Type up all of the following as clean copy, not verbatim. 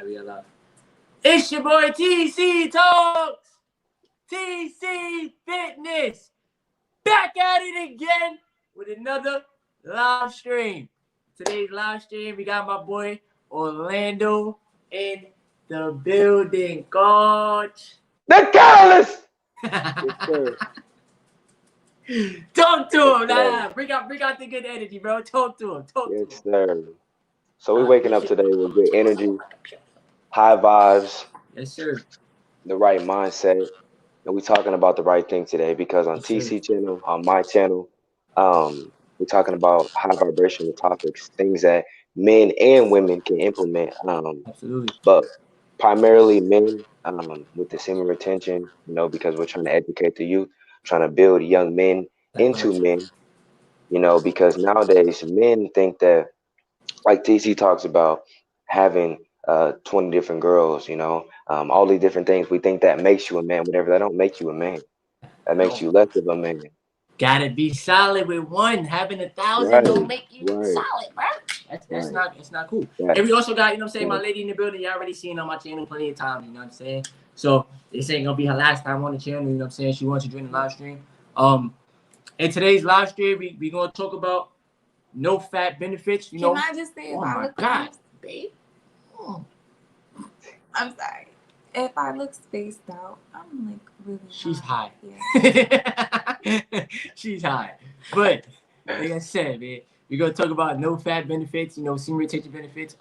We are live. It's your boy TC Talks, TC Fitness, back at it again with another live stream. Today's live stream, we got my boy Orlando in the building. Coach. The catalyst. Talk to him, Bring out the good energy, bro. Talk to him. Yes, sir. So we're waking up today with good energy, high vibes. Yes, sir. The right mindset, and we're talking about the right thing today because on TC channel, on my channel, we're talking about high vibrational topics, things that men and women can implement. Absolutely. But primarily men, with the semen retention, because we're trying to educate the youth, trying to build young men into men, because nowadays men think that, like TC talks about, having 20 different girls, all these different things. We think that makes you a man, whatever. That don't make you a man. That makes you less of a man. Gotta be solid with one. Having 1,000 don't make you solid, bro. That's not cool. And we also got, my lady in the building. You already seen on my channel plenty of times, you know what I'm saying? So this ain't gonna be her last time on the channel, you know what I'm saying? She wants to join the live stream. In today's live stream, we gonna talk about no fat benefits. Can I just say, my God, babe? I'm sorry. If I look spaced out, I'm like really She's high. Yeah. She's high. But like I said, man, we're gonna talk about no fat benefits, semen retention benefits.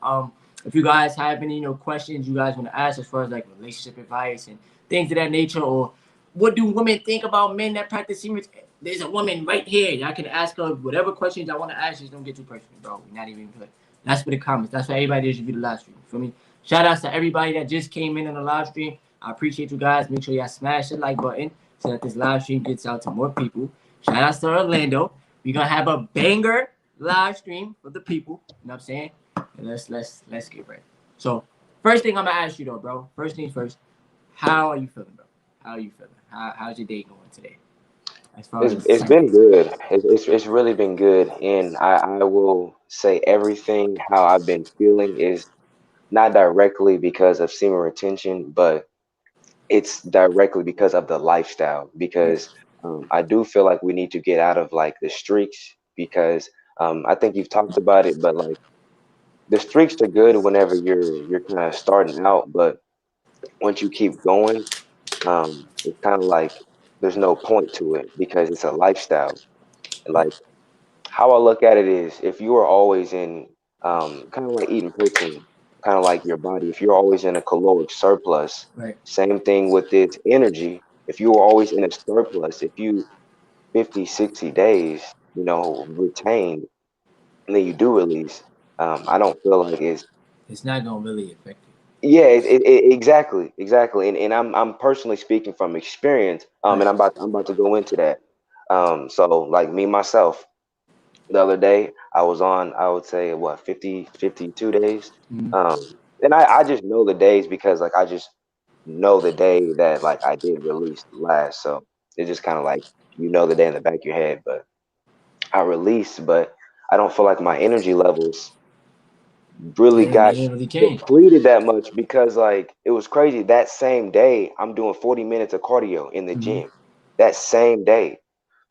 If you guys have any, questions you guys want to ask as far as like relationship advice and things of that nature, or what do women think about men that practice semen? There's a woman right here. Y'all can ask her whatever questions y'all want to ask. Just don't get too personal, bro. We're not even put. That's for the comments. That's for everybody that should be the live stream. For me, shout outs to everybody that just came in on the live stream. I appreciate you guys. Make sure y'all smash the like button so that this live stream gets out to more people. Shout outs to Orlando. We're gonna have a banger live stream for the people. You know what I'm saying? And let's get ready. So first thing I'm gonna ask you though, bro. First things first. How are you feeling, bro? How are you feeling? How's your day going today? It's been good. It's really been good, and I will say everything how I've been feeling is not directly because of semen retention, but it's directly because of the lifestyle. Because I do feel like we need to get out of like the streaks, because I think you've talked about it, but like the streaks are good whenever you're kind of starting out, but once you keep going, it's kind of like there's no point to it because it's a lifestyle. Like how I look at it is, if you are always in kind of like eating protein, kind of like your body, if you're always in a caloric surplus, same thing with this energy. If you are always in a surplus, if you 50, 60 days, retained, and then you do release, I don't feel like it's not gonna really affect you. Yeah, exactly, and I'm personally speaking from experience, and I'm about to go into that. So like me myself, the other day I was on, I would say, what, 50, 52 days, and I just know the days because like I just know the day that like I did release last, so it's just kind of like the day in the back of your head. But I released, but I don't feel like my energy levels really got depleted that much, because like it was crazy. That same day I'm doing 40 minutes of cardio in the gym, that same day.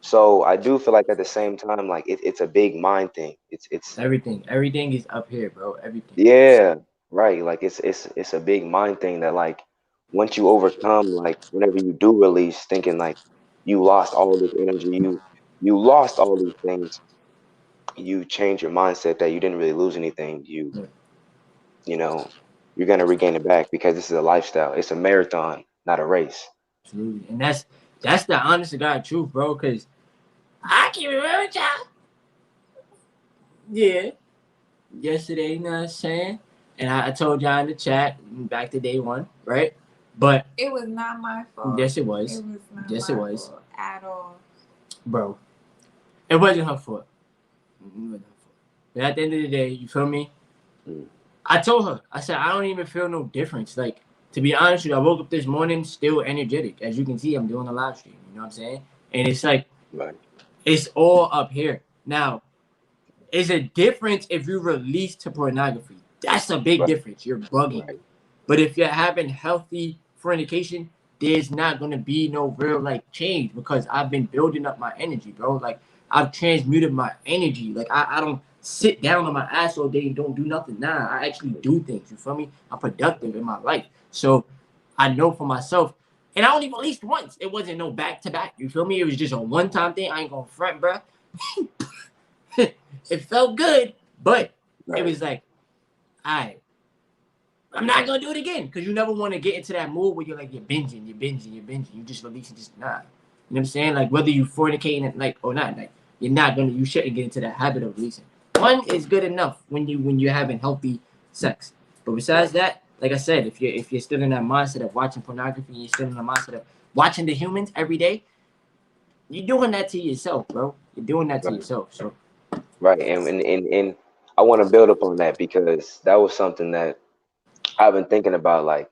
So I do feel like at the same time, like it's a big mind thing. It's everything is up here, bro. Everything. Yeah, right. Like it's a big mind thing that like once you overcome, like whenever you do release, thinking like you lost all this energy, you lost all these things, you change your mindset that you didn't really lose anything. You're gonna regain it back, because this is a lifestyle. It's a marathon, not a race. Absolutely. And that's the honest to God truth, bro. Cause I can remember, y'all. Yeah. Yesterday, you know what I'm saying? And I told y'all in the chat back to day one, right? But it was not my fault. Yes, it was. It was not yes, my it was. fault at all. Bro. It wasn't her fault. But at the end of the day, you feel me? I told her, I said, I don't even feel no difference. Like, to be honest with you, I woke up this morning still energetic. As you can see, I'm doing a live stream. You know what I'm saying? And it's like, it's all up here. Now, it's a difference if you release to pornography. That's a big difference. You're bugging. But if you're having healthy fornication, there's not gonna be no real like change because I've been building up my energy, bro. Like I've transmuted my energy. Like I don't sit down on my ass all day and don't do nothing. Nah, I actually do things. You feel me? I'm productive in my life. So I know for myself. And I only released once. It wasn't no back to back. You feel me? It was just a one time thing. I ain't gonna front, bro. It felt good, but it was like, all right, I'm not gonna do it again because you never want to get into that mood where you're like you're binging. You just releasing, just nah. You know what I'm saying? Like whether you fornicating like or not, like you shouldn't get into that habit of releasing. One is good enough when you're having healthy sex. But besides that, like I said, if you're still in that mindset of watching pornography, you're still in the mindset of watching the humans every day, you're doing that to yourself, bro. You're doing that to yourself. So Right, and I want to build up on that because that was something that I've been thinking about. Like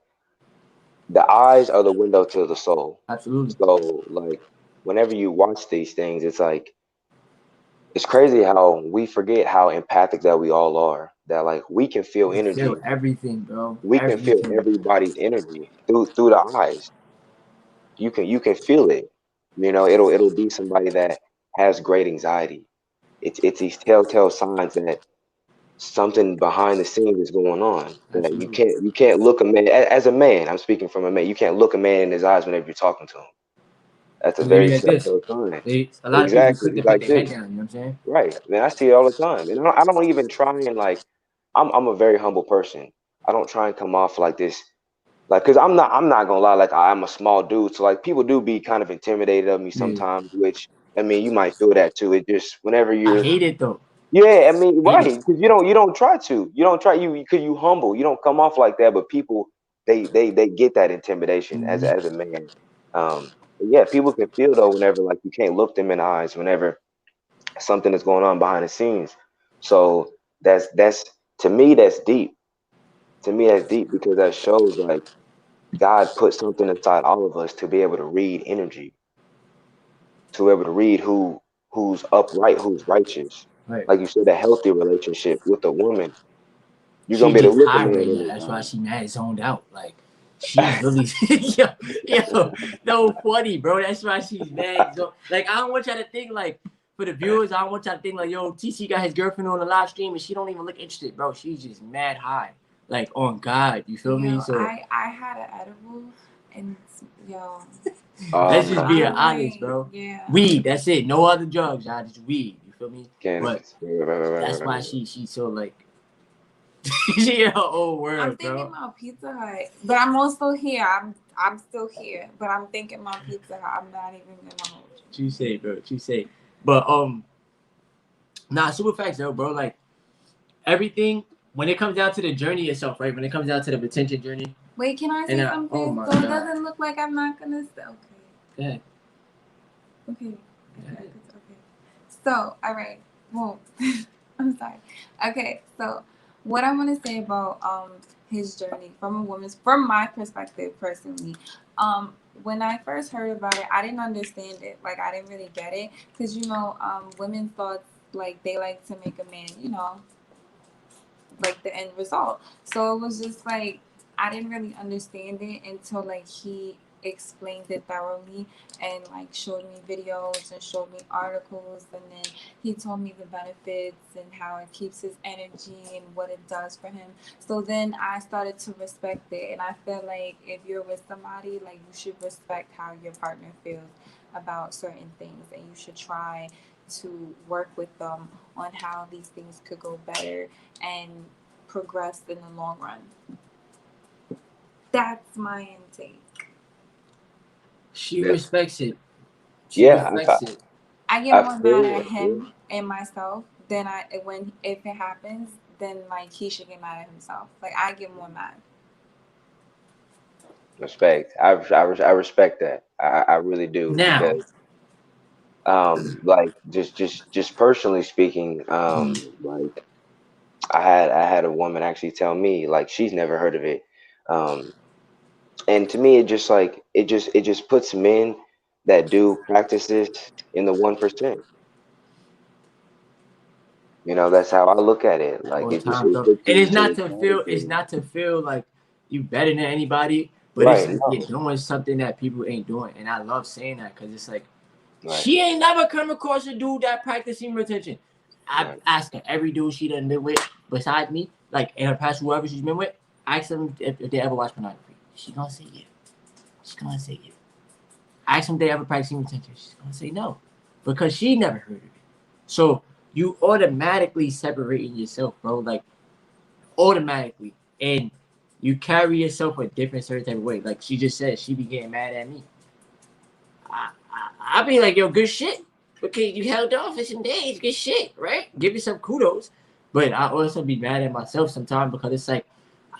the eyes are the window to the soul. absolutely. So like whenever you watch these things, it's like it's crazy how we forget how empathic that we all are. That like we can feel You feel energy. everything, bro. We can feel Everything. everybody's energy through the eyes. You can feel it. You know, it'll be somebody that has great anxiety. It's these telltale signs that something behind the scenes is going on. That you Absolutely. can't look a man as a man. I'm speaking from a man. You can't look a man in his eyes whenever you're talking to him. That's a You're gonna be very like this. telltale sign. A lot of people Exactly, quick to put like their head this. down. You know what I'm saying? Right, man. I see it all the time, and I don't even try and like. I'm a very humble person. I don't try and come off like this, like, cause I'm not gonna lie. Like I'm a small dude, so like people do be kind of intimidated of me Yeah. sometimes. Which I mean, you might feel that too. It just whenever I you're hate it though. yeah, I mean, Hate right? it. Because you don't try to. You don't try. Because you humble. You don't come off like that. But people, they get that intimidation as Mhm. a man. Yeah, people can feel though whenever like you can't look them in the eyes whenever something is going on behind the scenes. So that's to me that's deep. To me that's deep because that shows like God put something inside all of us to be able to read energy, to be able to read who's upright, who's righteous. Right. Like you said, a healthy relationship with a woman, you're She gonna be able gets to look a high man right in now. his That's why eye. she mad zoned out. Like she's really yo, no funny, bro. That's why she's mad. So like I don't want y'all to think like for the viewers, I don't want y'all to think like yo, TC got his girlfriend on the live stream and she don't even look interested, bro. She's just mad high. Like on God. You feel me? Yo, So I had an edible and yo, Oh let's just no, be I'm honest, like, bro. yeah. Weed, that's it. No other drugs, y'all. Just weed. You feel me? But cannabis. that's why she's so like she in her own I'm world, thinking bro. about Pizza Hut, but I'm also here. I'm still here, but I'm thinking about Pizza Hut. I'm not even gonna hold you. You say, bro. You say. But nah, super facts though, bro. Like everything when it comes down to the journey itself, right? When it comes down to the retention journey, Wait, can I and say oh something? my So it God, doesn't look like I'm not gonna say. Okay. yeah, Okay. Okay. So, all right. Well, I'm sorry. Okay. So, what I want to say about his journey from a woman's, from my perspective personally, when I first heard about it, I didn't understand it. Like I didn't really get it because women thought like they like to make a man, like the end result. So it was just like I didn't really understand it until like he explained it thoroughly and like showed me videos and showed me articles, and then he told me the benefits and how it keeps his energy and what it does for him. So then I started to respect it, and I feel like if you're with somebody, like you should respect how your partner feels about certain things, and you should try to work with them on how these things could go better and progress in the long run. That's my intake. she That's respects it. She yeah. respects it. I get I more mad feel at it. Yeah. him and myself than I when if it happens, then like he should get mad at himself. Like I get more mad. Respect. I respect that. I really do Now, because like just personally speaking like I had a woman actually tell me like she's never heard of it. Um, and to me, it just like it just puts men that do practices in the 1%. That's how I look at it. Like all the it just time, it bro. puts And you it's into not this to feel. It's attitude. not to feel like you better than anybody, but it's Right. like No. you're doing something that people ain't doing, and I love saying that because it's like Right. she ain't never come across a dude that practicing retention. I Right. ask her every dude she done been with besides me, like in her past whoever she's been with, ask them if they ever watch pornography. She gonna say yeah. She's gonna say yeah. Ask them if they ever practicing retention. She's gonna say no, because she never heard of it. So you automatically separating yourself, bro. Like automatically, and you carry yourself a different certain type of way. Like she just said, she be getting mad at me. I be like, yo, good shit. Okay, you held off for some days, good shit, right? Give yourself kudos. But I also be mad at myself sometimes because it's like,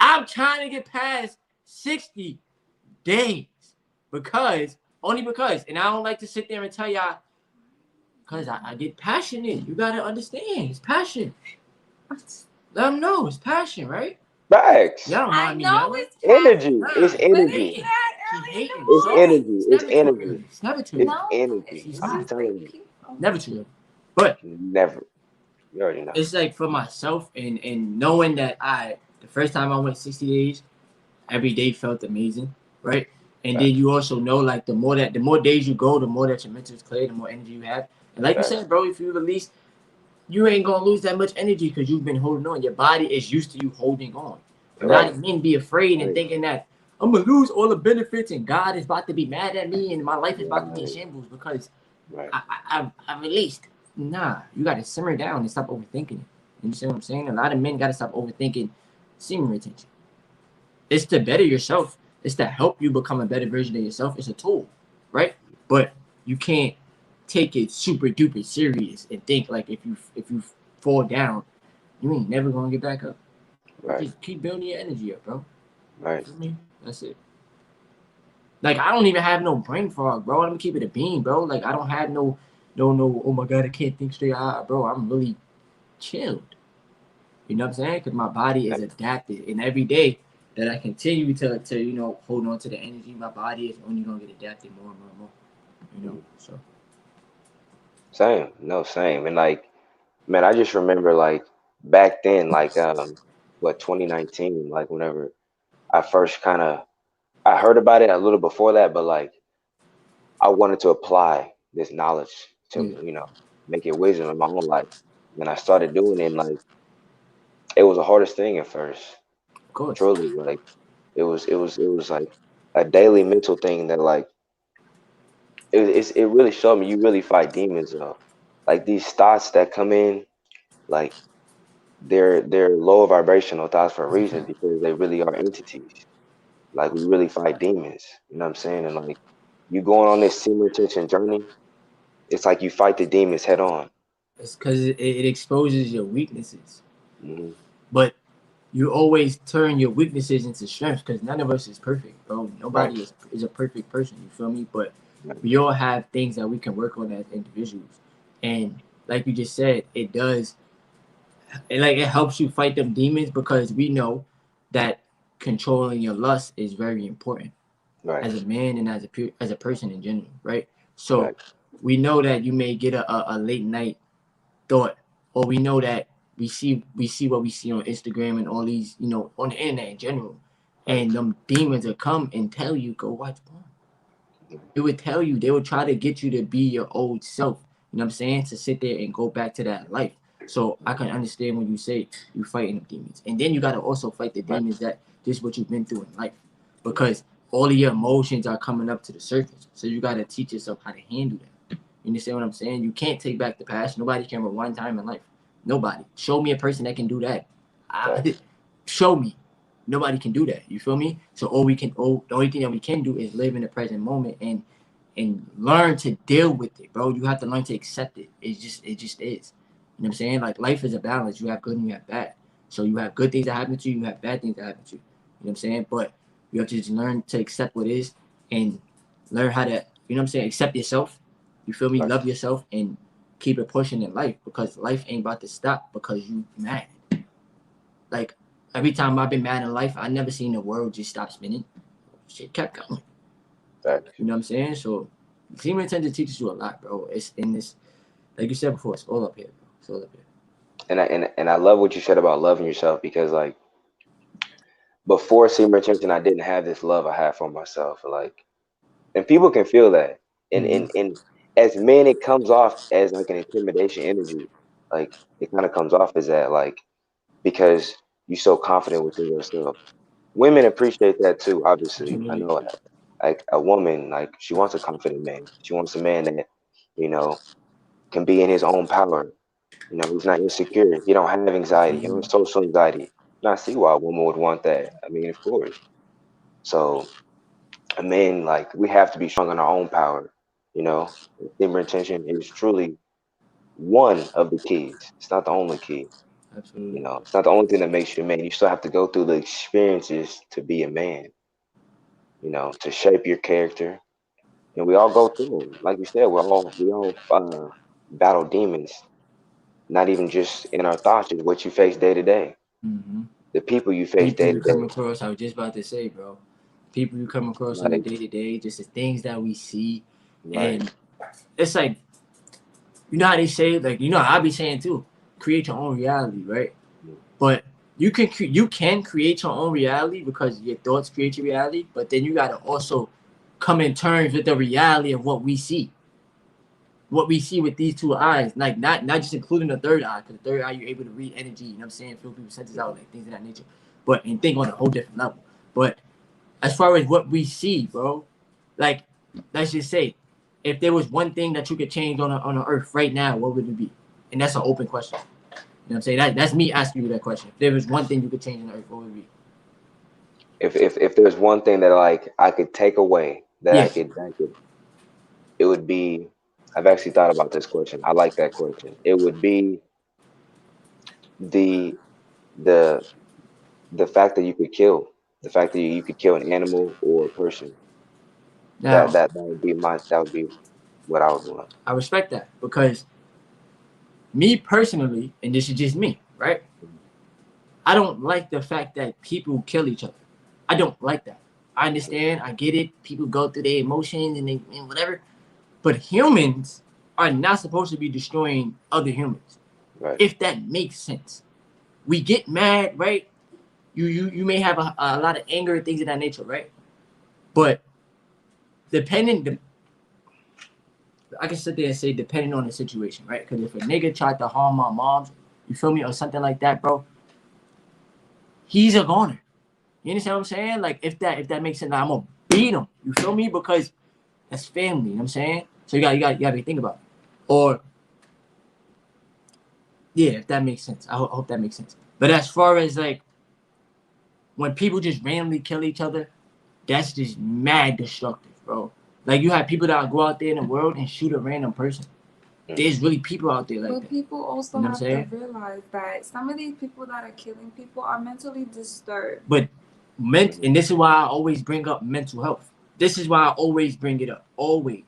I'm trying to get past 60 days. Only because, and I don't like to sit there and tell y'all, because I get passionate. You got to understand, it's passion. Let them know, it's passion, right? Facts. Y'all don't I mind me know yelling. it's Energy. Nah, It's but energy. it's She hating. It's So energy. it's It's never too energy. early. It's never too It's early. No, energy. it's I'm just telling like you. Never too early. But Never. You already know. it's like for myself and knowing that the first time I went 60 days, every day felt amazing, right? And then Facts. you also know like the more days you go, the more that your mental is clear, the more energy you have. And like you Facts. said, bro, if you release, you ain't gonna lose that much energy because you've been holding on. Your body is used to you holding on. A lot Right. of men be afraid and Right. thinking that I'm gonna lose all the benefits and God is about to be mad at me and my life is about to be in Right. shambles because Right. I released. Nah, you gotta simmer down and stop overthinking it. You see what I'm saying? A lot of men gotta stop overthinking semen retention. It's to better yourself. It's to help you become a better version of yourself. It's a tool, right? But you can't take it super duper serious and think like if you fall down, you ain't never gonna get back up. Right. Just keep building your energy up, bro. Right. You feel me? That's it. Like I don't even have no brain fog, bro. Let me keep it a bean, bro. Like I don't have no. Oh my god, I can't think straight. Bro, I'm really chilled. You know what I'm saying? Because my body is adapted, and every day that I continue to hold on to the energy, my body is only gonna get adapted more and more and more. You know, so Same. No, same. And like, man, I just remember like back then, like what 2019, like whenever I first kind of I heard about it a little before that, but like I wanted to apply this knowledge to, yeah, make it wisdom in my own life. And I started doing it, and like it was the hardest thing at first, of course. truly. Like it was like a daily mental thing that like it really showed me you really fight demons though. Like these thoughts that come in, like they're lower vibrational thoughts for a That's a reason fact. because they really are entities. Like we really fight demons. You know what I'm saying? And like you going on this semen retention journey, it's like you fight the demons head on. It's because it exposes your weaknesses, Hmm. but you always turn your weaknesses into strengths because none of us is perfect, bro. Right. Nobody is a perfect person. You feel me? But Right. we all have things that we can work on as individuals, and like you just said, it does. It helps you fight them demons because we know that controlling your lust is very important Right. as a man and as a person in general, right? So Right. we know that you may get a late night thought, or we know that we see what we see on Instagram and all these, on the internet in general, Right. and them demons will come and tell you go watch porn. It would tell you, they would try to get you to be your old self. You know what I'm saying? To sit there and go back to that life. So I can understand when you say you fighting the demons, and then you got to also fight the Right. demons that this is what you've been through in life, Right. because all of your emotions are coming up to the surface. So you got to teach yourself how to handle that. You understand what I'm saying? You can't take back the past. Nobody can rewind time in life. Nobody. Show me a person that can do that. Right. Show me. Nobody can do that. You feel me? So the only thing that we can do is live in the present moment and learn to deal with it, bro. You have to learn to accept it. It just is. You know what I'm saying? Like life is a balance. You have good and you have bad. So you have good things that happen to you, you have bad things that happen to you. You know what I'm saying? But you have to just learn to accept what is and learn how to, accept yourself. You feel me? Right. Love yourself and keep it pushing in life, because life ain't about to stop because you mad. Like every time I've been mad in life, I never seen the world just stop spinning. Shit kept going. Facts. You know what I'm saying? So semen retention teaches you a lot, bro. It's in this, like you said before, it's all up here, bro. It's all up here. And I love what you said about loving yourself because like before seeing retention, I didn't have this love I have for myself. Like, and people can feel that. And as men, it comes off as like an intimidation energy. Like it kind of comes off as that, like because you're so confident within yourself. Women appreciate that too. Obviously, I Absolutely. know that. Like a woman, like she wants a confident man. She wants a man that you know can be in his own power. He's not insecure. He don't have anxiety. He don't have social anxiety. And I see why a woman would want that. I mean, of course. So, a man, like, we have to be strong in our own power. You know, Team retention is truly one of the keys. It's not the only key. Absolutely. It's not the only thing that makes you a man. You still have to go through the experiences to be a man, to shape your character. And we all go through them. Like you said, we all battle demons, not even just in our thoughts, it's what you face day to day. Mm-hmm. The people you face People day you to come day. across, I was just about to say, bro. People you come across on a Like, day to day, just the things that we see, right. and it's like, you know how they say, like, you know how I be saying too, create your own reality, right? But you can create your own reality because your thoughts create your reality, but then you gotta also come in terms with the reality of what we see. What we see with these two eyes, like not just including the third eye, because the third eye you're able to read energy, you know what I'm saying, feel people's senses out, like things of that nature. But and think on a whole different level. But as far as what we see, bro, like let's just say, if there was one thing that you could change on the earth right now, what would it be? And that's an open question. You know what I'm saying? That's me asking you that question. If there was one thing you could change on the earth, what would it be? If there's one thing that like I could take away that I Yeah. could that could it would be I've actually thought about this question. I like that question. It would be the the the fact that you could kill, the fact that you could kill an animal or a person. Now, That would be what I would want. I respect that because me personally, and this is just me, right? I don't like the fact that people kill each other. I don't like that. I understand. I get it. People go through their emotions and whatever. But humans are not supposed to be destroying other humans. Right. If that makes sense. We get mad, right? You may have a lot of anger and things of that nature, right? But depending, I can sit there and say depending on the situation, right? Because if a nigga tried to harm my moms, you feel me, or something like that, bro, he's a goner. You understand what I'm saying? Like if that makes sense, I'm gonna beat him. You feel me? Because that's family. You know what I'm saying? So you gotta be thinking about it. Or yeah, if that makes sense. I hope that makes sense. But as far as like when people just randomly kill each other, that's just mad destructive, bro. Like you have people that go out there in the world and shoot a random person. There's really people out there like But that. people also You know what I'm have saying? to realize that some of these people that are killing people are mentally disturbed. But and this is why I always bring up mental health. This is why I always bring it up. Always.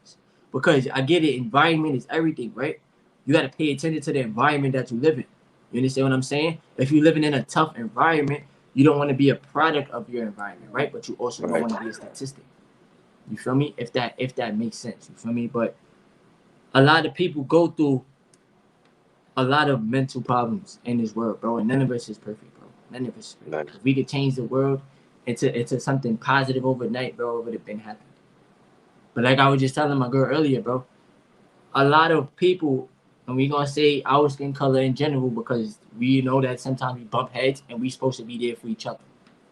Because I get it, environment is everything, right? You gotta pay attention to the environment that you live in. You understand what I'm saying? If you're living in a tough environment, you don't want to be a product of your environment, right? But you also don't Right. want to be a statistic. You feel me? If that makes sense. You feel me? But a lot of people go through a lot of mental problems in this world, bro, and none of us is perfect, bro. None of us is perfect. Right. If we could change the world into something positive overnight, bro, it would have been happening. But like I was just telling my girl earlier, bro, a lot of people, and we gonna say our skin color in general because we know that sometimes we bump heads and we supposed to be there for each other.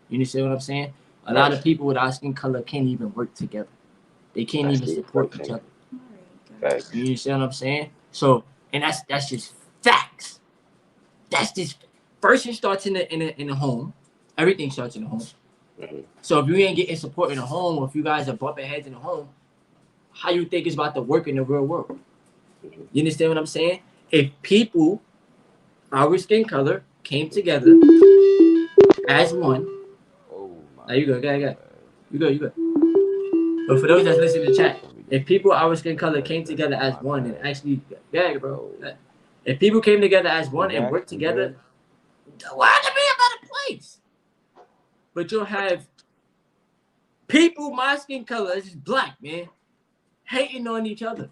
You understand what I'm saying? A lot of people with our skin color can't even work together. They can't That's even the support each other. facts. You understand what I'm saying? So, and that's just facts. That's just first it starts in the home. Everything starts in the home. Mm-hmm. So if you ain't getting support in the home, or if you guys are bumping heads in the home, how you think it's about to work in the real world? Mm-hmm. You understand what I'm saying? If people, our skin color, came together as one. Oh my. Now you go. You go. But for those that's listening to the chat, if people, our skin color, came together as one and actually, bro. If people came together as one and worked together, the world would be a better place. But you'll have people, my skin color is black, man, hating on each other,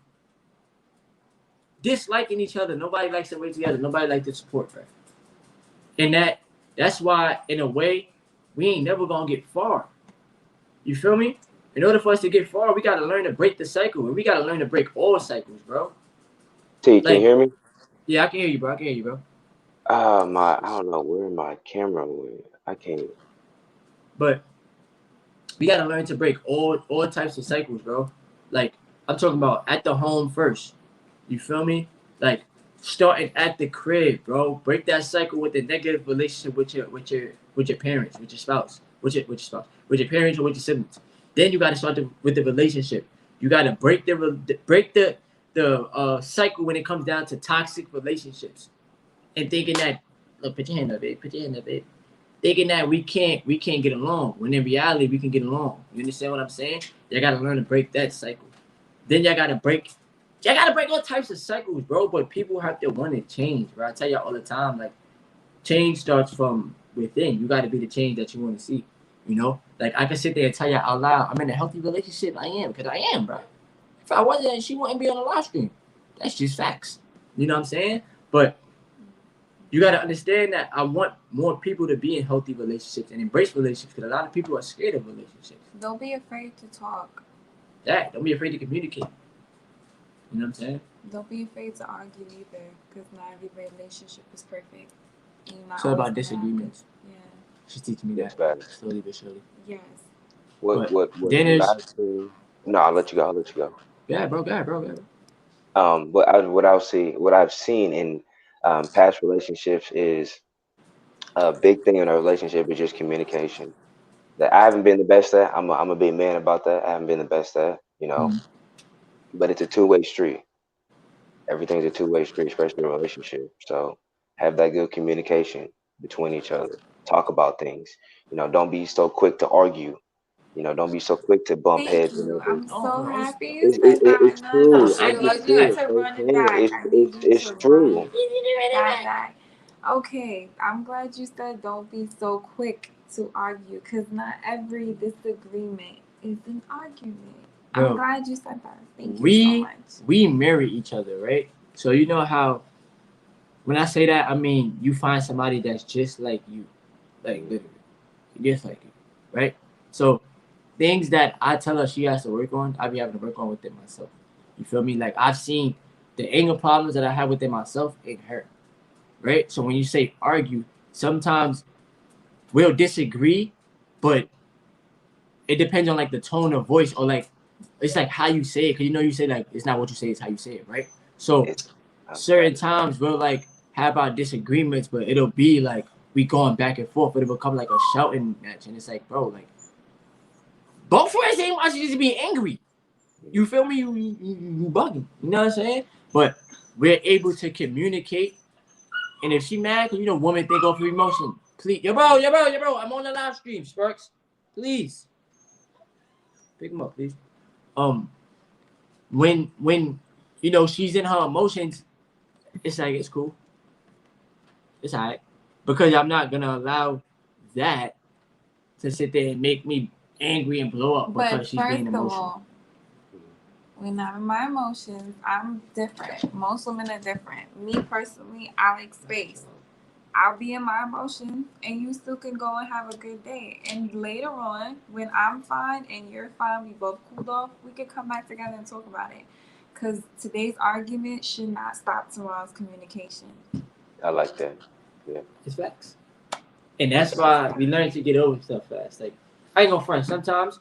disliking each other. Nobody likes to work together. Nobody likes to support, bro. And that's why, in a way, we ain't never gonna get far. You feel me? In order for us to get far, we gotta learn to break the cycle, and we gotta learn to break all cycles, bro. T, can you Like, hear me? yeah, I can hear you, bro. I can hear you, bro. I don't know where my camera went. I can't. But we gotta learn to break all types of cycles, bro. Like, I'm talking about at the home first. You feel me? Like, starting at the crib, bro. Break that cycle with the negative relationship with your parents, with your spouse, with your parents or with your siblings. Then you gotta start with the relationship. You gotta break the cycle when it comes down to toxic relationships and thinking that, look, put your hand up, babe. Put your hand up, babe. Thinking that we can't get along when in reality we can get along. You understand what I'm saying? You gotta learn to break that cycle. Then y'all gotta break all types of cycles, bro. But people have to want to change, bro. I tell y'all all the time, like, change starts from within. You gotta be the change that you want to see. You know, like, I can sit there and tell y'all out loud, I'm in a healthy relationship. I am, because I am, bro. If I wasn't, she wouldn't be on the live stream. That's just facts. You know what I'm saying? But you got to understand that I want more people to be in healthy relationships and embrace relationships, because a lot of people are scared of relationships. Don't be afraid to talk. Don't be afraid to communicate. You know what I'm saying? Don't be afraid to argue either, because not every relationship is perfect. It's all about disagreements. Yeah. She's teaching me Yes, that man. slowly but surely. Yes. What But what what then what there's, I've seen. No, I'll let you go. I'll let you go. go ahead, bro. What I've seen in past relationships is a big thing in a relationship is just communication. That I haven't been the best at. I'm a big man about that. I haven't been the best at, Mm. but it's a two-way street. Everything's a two-way street, especially in a relationship. So have that good communication between each other. Talk about things. Don't be so quick to argue. Don't be so quick to bump Thank heads you. whenever. I'm Oh, so bro. happy you It's said that. it's No, Don't no, true. say no. it I'm like You need that. serious. to I'm run it saying back. I need you it's to run true. that back. Okay, I'm glad you said don't be so quick to argue, because not every disagreement is an argument. Bro, I'm glad you said that. Thank you so much. we mirror each other, right? So you know how when I say that, I mean you find somebody that's just like you, like literally, just like you, right? So things that I tell her she has to work on, I be having to work on within myself. You feel me? Like, I've seen the anger problems that I have within myself in her, right? So when you say argue, sometimes we'll disagree, but it depends on, like, the tone of voice, or, like, it's like how you say it, because you say, like, it's not what you say, it's how you say it, right? So It's certain times we'll, like, have our disagreements, but it'll be like we going back and forth, but it will become like a shouting match, and it's like, bro, like, both of us ain't watching just be angry. You feel me? You bugging. You know what I'm saying? But we're able to communicate. And if she mad, because women think off of emotion. Please, yo, bro. I'm on the live stream, Sparks. Please. Pick him up, please. When she's in her emotions, it's like, it's cool. It's alright. Because I'm not gonna allow that to sit there and make me angry and blow up because she's being emotional. When I'm in my emotions, I'm different. Most women are different. Me personally, I like space. I'll be in my emotions, and you still can go and have a good day. And later on, when I'm fine and you're fine, we both cooled off, we could come back together and talk about it. Because today's argument should not stop tomorrow's communication. I like that. Yeah. It's facts. And that's why we learn to get over stuff fast. Like, I ain't gonna front. Sometimes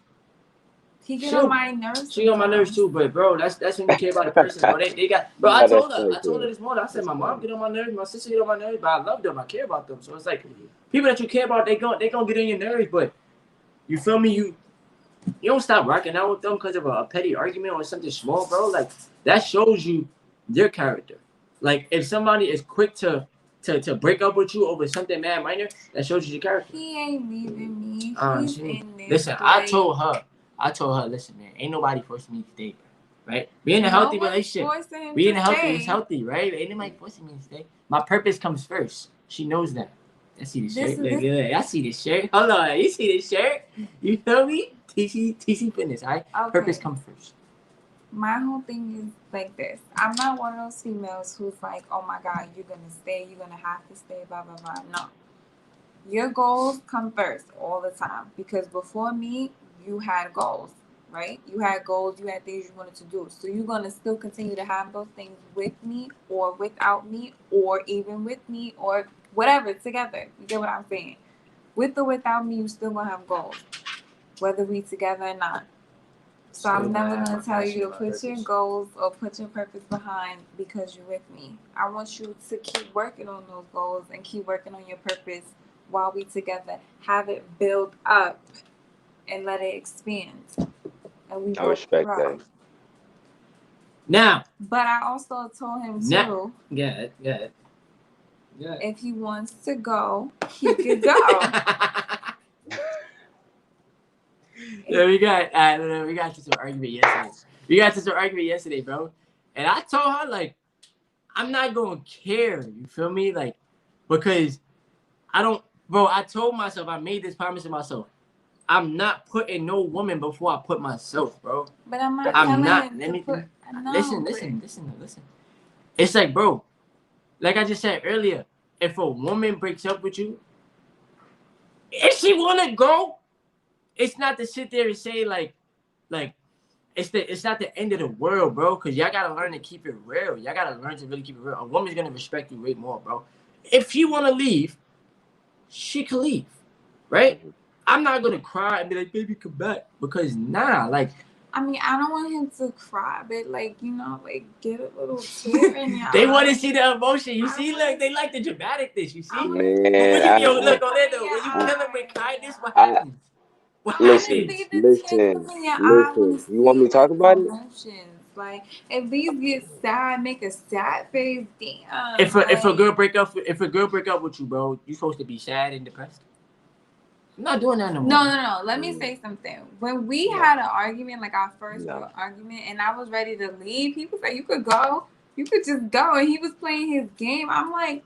he get on my nerves. She on my nerves too, but bro, that's when you care about the person, bro. They got, bro. I told her this morning. I said my mom get on my nerves, my sister get on my nerves, but I love them. I care about them. So it's like people that you care about, they gonna get on your nerves, but you feel me? You don't stop rocking out with them because of a petty argument or something small, bro. Like, that shows you their character. Like, if somebody is quick to break up with you over something mad minor, that shows you your character. He ain't leaving me. He's in this. Listen, I told her, listen, man, ain't nobody forcing me to stay, right? We in a healthy relationship. We in a healthy, right? Ain't nobody forcing me to stay. My purpose comes first. She knows that. I see the shirt. Look good. I see this shirt. Hold on. You see this shirt? You feel me? TC Fitness, all right? Okay. Purpose comes first. My whole thing is like this. I'm not one of those females who's like, oh my God, you're going to stay. You're going to have to stay, blah, blah, blah. No. Your goals come first all the time because before me, you had goals, right? You had goals, you had things you wanted to do. So you're going to still continue to have those things with me or without me or even with me or whatever together. You get what I'm saying? With or without me, you still going to have goals, whether we together or not. So I'm never going to tell you to put your goals or put your purpose behind because you're with me. I want you to keep working on those goals and keep working on your purpose while we together. Have it build up and let it expand. And we I both respect grow. that. Now. But I also told him too. Now. Yeah. If he wants to go, he could go. Yeah, we got to some argument yesterday. Bro. And I told her, like, I'm not gonna care. You feel me? Like, because I don't, bro. I told myself, I made this promise to myself. I'm not putting no woman before I put myself, bro. But I'm not. I'm not. Let me put. No, listen. It's like, bro. Like I just said earlier, if a woman breaks up with you, if she wanna go, it's not to sit there and say like it's not the end of the world, bro. Cause y'all gotta learn to keep it real. Y'all gotta learn to really keep it real. A woman's gonna respect you way more, bro. If she wanna leave, she can leave, right? Mhm. I'm not gonna cry and be like, baby, come back, because nah, like. I mean, I don't want him to cry, but like, you know, like get a little tear in your They eye. want to see the emotion. You see, look, they like the dramaticness. You see, Man, look, Orlando, when you kill him with kindness, what happens? What listen, happens? listen. You want me to talk about it? Emotions. Like, if these get sad, make a sad face. Damn. If a girl break up with you, bro, you supposed to be sad and depressed. I'm not doing that no more. No. Let me say something. When we had an argument, like our first real argument, and I was ready to leave, he was like, "You could go. You could just go." And he was playing his game. I'm like,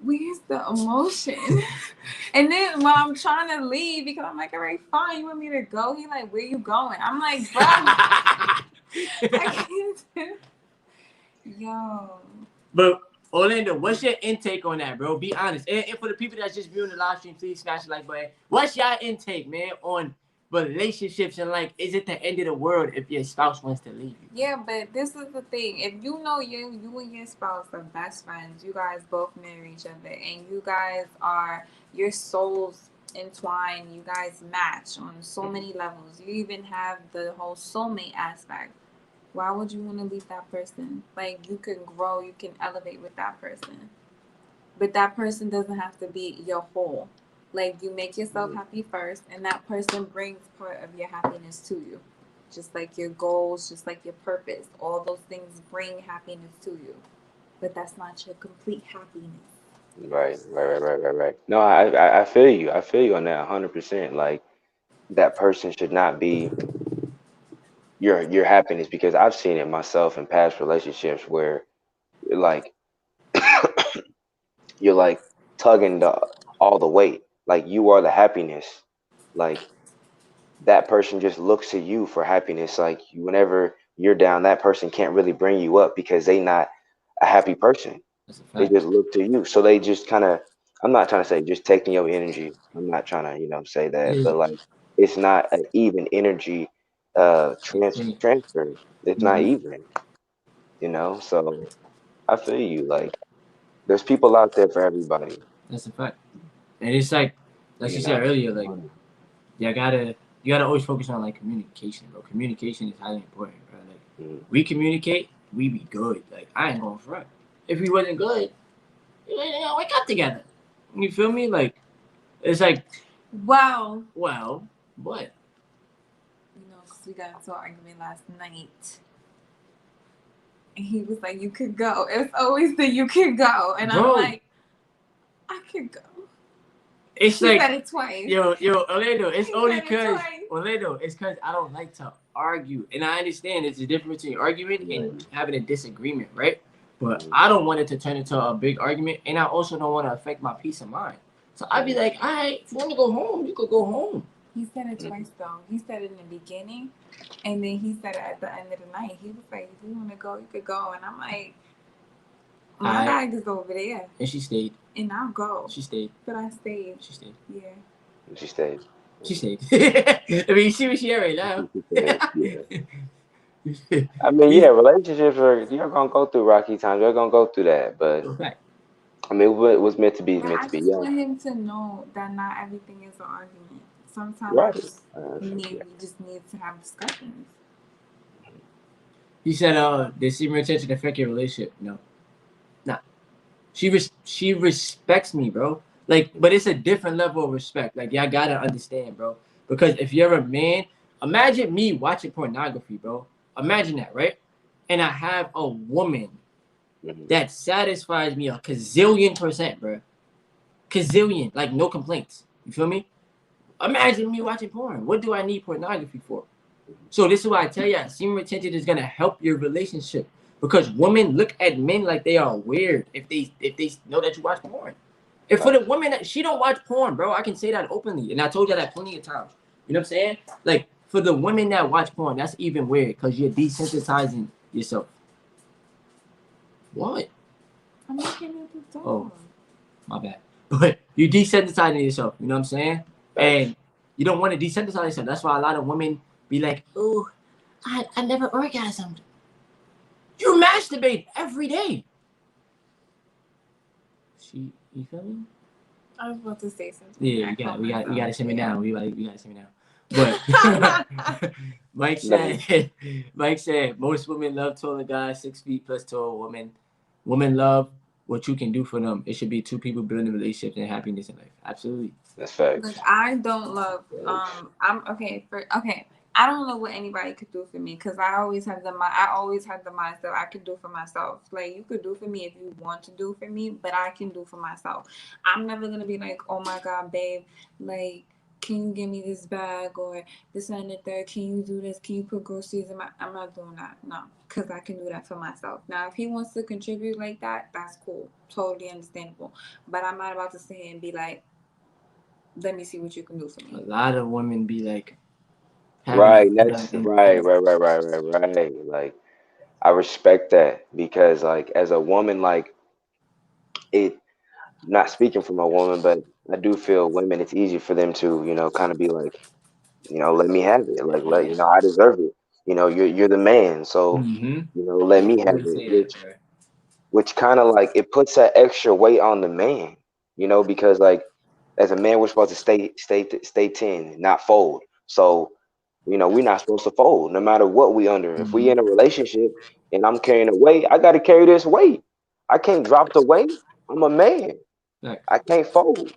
where's the emotion? And then when I'm trying to leave, because I'm like, all right, fine, you want me to go? He like, where you going? I'm like, bro, I can't. Yo. But Orlando, what's your intake on that, bro? Be honest. And for the people that's just viewing the live stream, please smash the like button. What's your intake, man, on relationships and like, is it the end of the world if your spouse wants to leave you? Yeah, but this is the thing. If you know you and your spouse are best friends, you guys both marry each other, and you guys are your souls entwined. You guys match on so many levels. You even have the whole soulmate aspect. Why would you want to leave that person? Like, you can grow, you can elevate with that person. But that person doesn't have to be your whole. Like, you make yourself happy first, and that person brings part of your happiness to you. Just like your goals, just like your purpose. All those things bring happiness to you. But that's not your complete happiness. Right. No, I feel you. I feel you on that 100%. Like that person should not be your happiness because I've seen it myself in past relationships where you're like you're like tugging all the weight. Like you are the happiness. Like that person just looks to you for happiness. Like whenever you're down, that person can't really bring you up because they not a happy person. They just look to you. So they just kind of, I'm not trying to say just taking your energy. I'm not trying to, say that, but like it's not an even energy transfer. It's not even, So I feel you. Like there's people out there for everybody. That's a fact. And it's like You you said know. earlier, like you gotta always focus on like communication, bro. Communication is highly important, bro. Like we communicate, we be good. Like I ain't going front. If we wasn't good, we got together. You feel me? Like it's like Wow. well, what? Because we got into an argument last night. And he was like, you could go. It's always the you could go. And Bro. I'm like, I could go. It's he like said it twice. Yo, Orlando, it's only because Orlando, it's because I don't like to argue. And I understand there's a difference between arguing and having a disagreement, right? But I don't want it to turn into a big argument, and I also don't want to affect my peace of mind. So I'd be like, all right, if you want to go home, you could go home. He said it twice, though. He said it in the beginning, and then he said it at the end of the night. He was like, if you want to go, you could go. And I'm like, My bag is over there. And she stayed. And I'll go. She stayed. But I stayed. She stayed. Yeah. She stayed. She stayed. I mean, you see what she at right now. I mean, yeah, relationships you're gonna go through rocky times. You're gonna go through that, but Right. I mean, what was meant to be is But meant I to be. just Yeah, want him to know that not everything is an argument. Sometimes right. we just need to have discussions. He said, "Did semen retention affect your relationship?" No, nah. She respects me, bro. Like, but it's a different level of respect. Like, y'all gotta understand, bro. Because if you're a man, imagine me watching pornography, bro. Imagine that, right? And I have a woman that satisfies me a gazillion%, bro. Gazillion, like no complaints. You feel me? Imagine me watching porn. What do I need pornography for? So this is why I tell you, semen retention is gonna help your relationship because women look at men like they are weird if they know that you watch porn. And for the woman that she don't watch porn, bro, I can say that openly, and I told you that plenty of times. You know what I'm saying? Like for the women that watch porn, that's even weird because you're desensitizing yourself. What? I'm looking at the dog. Oh, my bad. But you desensitizing yourself. You know what I'm saying? And you don't want to desensitize yourself. That's why a lot of women be like, "Oh, I never orgasmed." You masturbate every day. You feel me? I was about to say something. Yeah, we got to simmer down. We got to simmer down. But Mike said most women love taller guys, 6 feet plus tall women. Women love what you can do for them. It should be two people building relationships and happiness in life. Absolutely. That's facts. Like I don't love. I don't know what anybody could do for me because I always have the mindset I could do for myself. Like you could do for me if you want to do for me, but I can do for myself. I'm never gonna be like, oh my god, babe, like can you give me this bag or this and the third? Can you do this? Can you put groceries in my? I'm not doing that. No, because I can do that for myself. Now, if he wants to contribute like that, that's cool, totally understandable. But I'm not about to sit here and be like, let me see what you can do for me. A lot of women be like, right. That's right. Like, I respect that because, like, as a woman, like, it. Not speaking for my woman, but I do feel women. It's easy for them to, kind of be like, let me have it. Like, I deserve it. You're the man, so let me have it. Which kind of like it puts that extra weight on the man. Because like as a man, we're supposed to stay 10, not fold. So, we're not supposed to fold no matter what we under. If we in a relationship and I'm carrying a weight, I got to carry this weight. I can't drop the weight. I'm a man. I can't fold.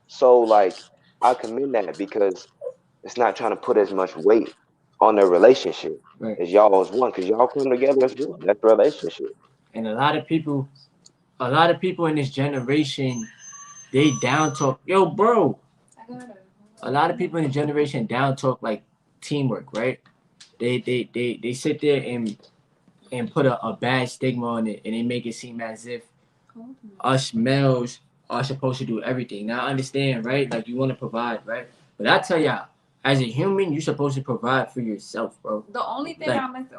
So like I commend that because it's not trying to put as much weight on their relationship as y'all as one, because y'all come together as one. That's relationship. And a lot of people in this generation, they down talk. Yo, bro. A lot of people in the generation down talk like teamwork, right? They sit there and put a bad stigma on it, and they make it seem as if us males are supposed to do everything. Now I understand, right? Like you want to provide, right? But I tell y'all, as a human, you're supposed to provide for yourself, bro. The only thing like, I'm saying.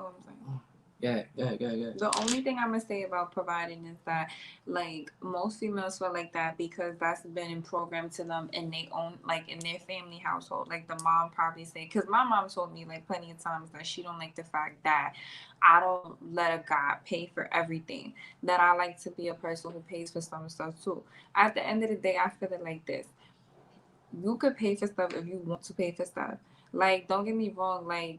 Yeah. The only thing I'm gonna say about providing is that, like, most females feel like that because that's been programmed to them in their own, like, in their family household. Like, the mom probably say, because my mom told me, like, plenty of times that she don't like the fact that I don't let a guy pay for everything. That I like to be a person who pays for some stuff, too. At the end of the day, I feel it like this. You could pay for stuff if you want to pay for stuff. Like, don't get me wrong, like,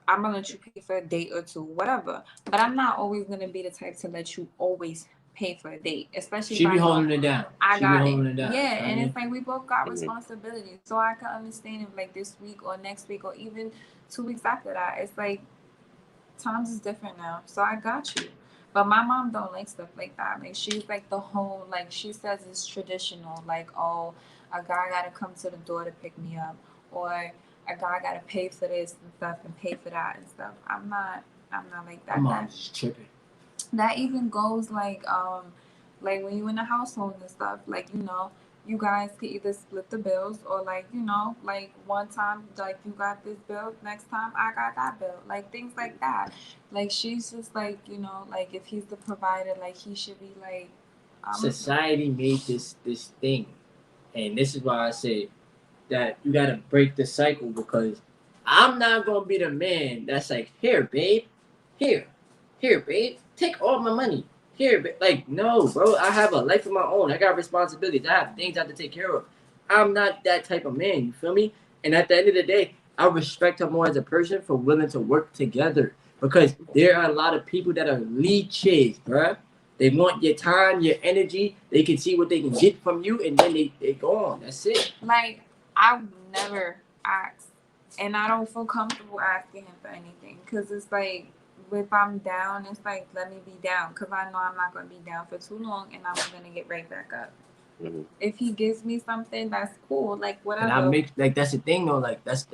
I'm gonna let you pay for a date or two, whatever. But I'm not always gonna be the type to let you always pay for a date, especially. She be holding it down. I got it. Yeah, and it's like we both got responsibilities, so I can understand if like this week or next week or even 2 weeks after that, it's like times is different now. So I got you. But my mom don't like stuff like that. Like she's like the whole like she says it's traditional. Like oh, a guy gotta come to the door to pick me up, or a guy gotta pay for this and stuff and pay for that and stuff. I'm not like that. Mom's tripping. That even goes like when you in the household and stuff, like you guys could either split the bills or like, you know, like one time like you got this bill, next time I got that bill, like things like that. Like she's just like, you know, like if he's the provider, like he should be like society made this thing, and this is why I say that you gotta break the cycle, because I'm not gonna be the man that's like, here, babe, here, babe, take all my money. Here, babe. Like, no, bro, I have a life of my own. I got responsibilities. I have things I have to take care of. I'm not that type of man, you feel me? And at the end of the day, I respect her more as a person for willing to work together. Because there are a lot of people that are leeches, bruh. They want your time, your energy. They can see what they can get from you, and then they go on. That's it. like I never ask, and I don't feel comfortable asking him for anything because it's like if I'm down, it's like let me be down because I know I'm not gonna be down for too long, and I'm gonna get right back up. Mm-hmm. If he gives me something, that's cool. Like whatever. And I make like that's the thing though. Like that's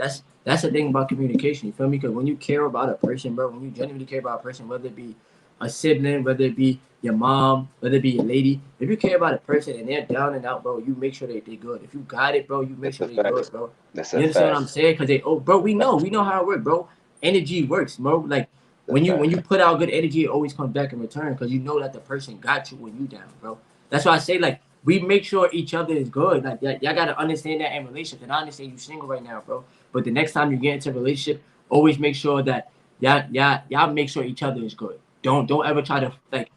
the thing about communication. You feel me? Because when you care about a person, bro, when you genuinely care about a person, whether it be a sibling, whether it be your mom, whether it be your lady, if you care about a person and they're down and out, bro, you make sure they good. If you got it, bro, you make sure they good, bro. That's you understand what I'm saying? Because bro, we know how it works, bro. Energy works, bro. Like when you put out good energy, it always comes back in return because you know that the person got you when you down, bro. That's why I say like we make sure each other is good. Like y'all gotta understand that in relationships. And I understand you single right now, bro. But the next time you get into a relationship, always make sure that y'all make sure each other is good. Don't ever try to like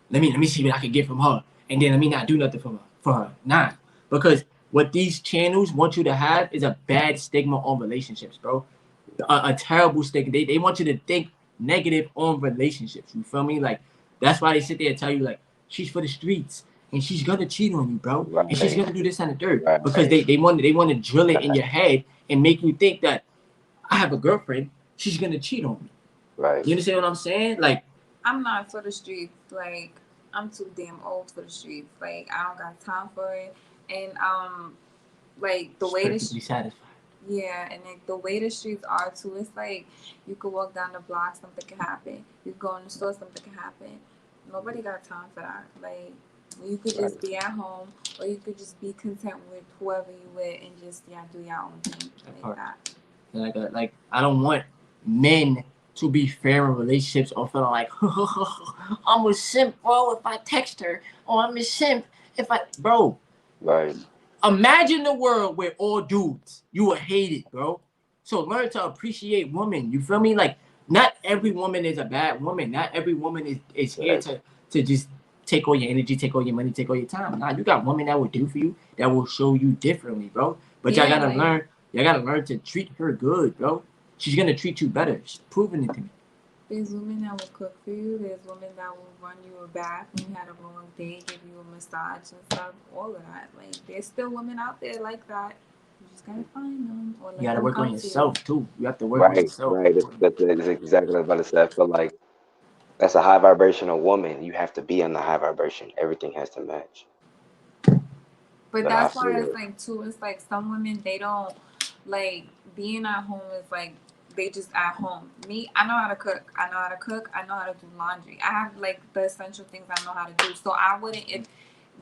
let me see what I can get from her, and then let me not do nothing for her. Nah, because what these channels want you to have is a bad stigma on relationships, bro. A terrible stigma. They want you to think negative on relationships. You feel me? Like that's why they sit there and tell you like she's for the streets and she's gonna cheat on you, bro. Right. And she's gonna do this and the third. Right. Because they want to drill it in your head and make you think that I have a girlfriend, she's gonna cheat on me. Right. You understand what I'm saying? Like I'm not for the streets. Like I'm too damn old for the streets. Like I don't got time for it. And like the way the satisfied. Yeah, and like the way the streets are too, it's like you could walk down the block, something can happen. You go in the store, something can happen. Nobody got time for that. Like you could just be at home, or you could just be content with whoever you with, and just do your own thing like that. Like I don't want men to be fair in relationships or feeling like I'm a simp, bro. If I text her, or I'm a simp if I, bro. Right. Imagine the world where all dudes, you would hate it, bro. So learn to appreciate women. You feel me? Like not every woman is a bad woman. Not every woman is here to just take all your energy, take all your money, take all your time. Nah, you got women that will do for you, that will show you differently, bro. But y'all gotta learn. Y'all gotta learn to treat her good, bro. She's gonna treat you better. She's proving it to me. There's women that will cook for you. There's women that will run you a bath when you had a long day, give you a massage and stuff. All of that. Like there's still women out there like that. You just gotta find them. Or you gotta work on yourself too. You have to work on yourself. Right. That's exactly what I was about to say. I feel like that's a high vibrational woman. You have to be on the high vibration. Everything has to match. But that's why it's like too. It's like some women they don't like being at home. Is like they just at home. Me, I know how to cook. I know how to cook. I know how to do laundry. I have like the essential things I know how to do. So I wouldn't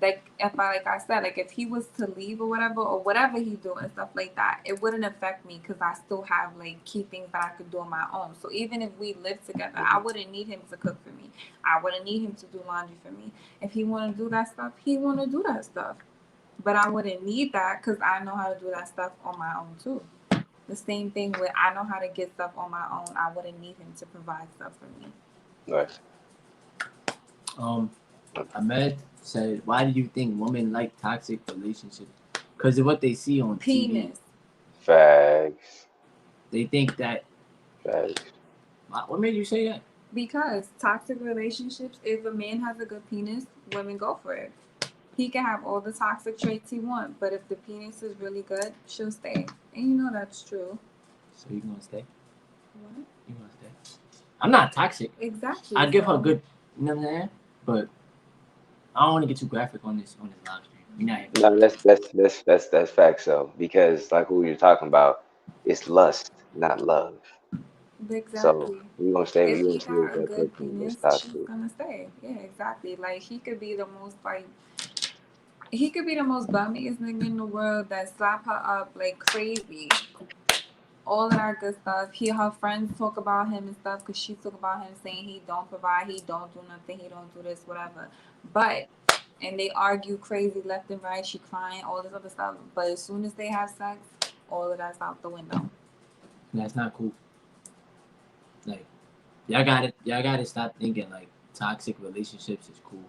if I said like if he was to leave or whatever he do and stuff like that, it wouldn't affect me because I still have like key things that I could do on my own. So even if we lived together, I wouldn't need him to cook for me. I wouldn't need him to do laundry for me. If he want to do that stuff, he want to do that stuff. But I wouldn't need that because I know how to do that stuff on my own too. The same thing with I know how to get stuff on my own. I wouldn't need him to provide stuff for me. Right. Ahmed said, "Why do you think women like toxic relationships? Because of what they see on penis. TV." Fags. They think that. Fags. What made you say that? Because toxic relationships, if a man has a good penis, women go for it. He can have all the toxic traits he wants, but if the penis is really good, she'll stay. And you know that's true. So you gonna stay? What? You gonna stay? I'm not toxic. Exactly. I give her good, you know what I'm saying? But I don't want to get too graphic on this live stream. We're not No, that's facts though, because like who you're talking about, it's lust, not love. Exactly. So you gonna stay if with you he and got stay a with good that person. penis, she's gonna stay. Yeah, exactly. Like he could be the most like he could be the most bummiest nigga in the world that slap her up like crazy. All of that good stuff. Her friends talk about him and stuff because she talk about him saying he don't provide, he don't do nothing, he don't do this, whatever. But and they argue crazy left and right. She crying, all this other stuff. But as soon as they have sex, all of that's out the window. That's not cool. Like, y'all gotta stop thinking like toxic relationships is cool,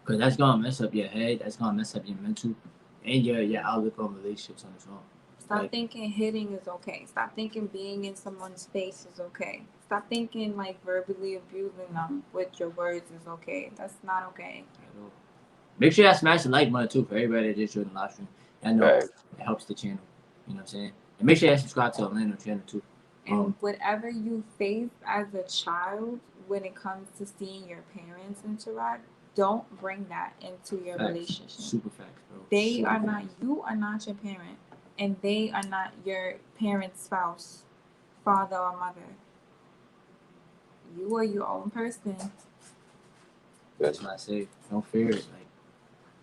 cause that's gonna mess up your head. That's gonna mess up your mental and your outlook on relationships on its own. Stop thinking hitting is okay. Stop thinking being in someone's face is okay. Stop thinking like verbally abusing them with your words is okay. That's not okay. Make sure y'all smash the like button too for everybody that just joined the live stream. I know it helps the channel. You know what I'm saying? And make sure y'all subscribe to Orlando channel too. And whatever you face as a child when it comes to seeing your parents interact, don't bring that into your relationship. Super facts, bro. You are not your parent. And they are not your parent's spouse, father or mother. You are your own person. That's what I say. Don't fear it. Like,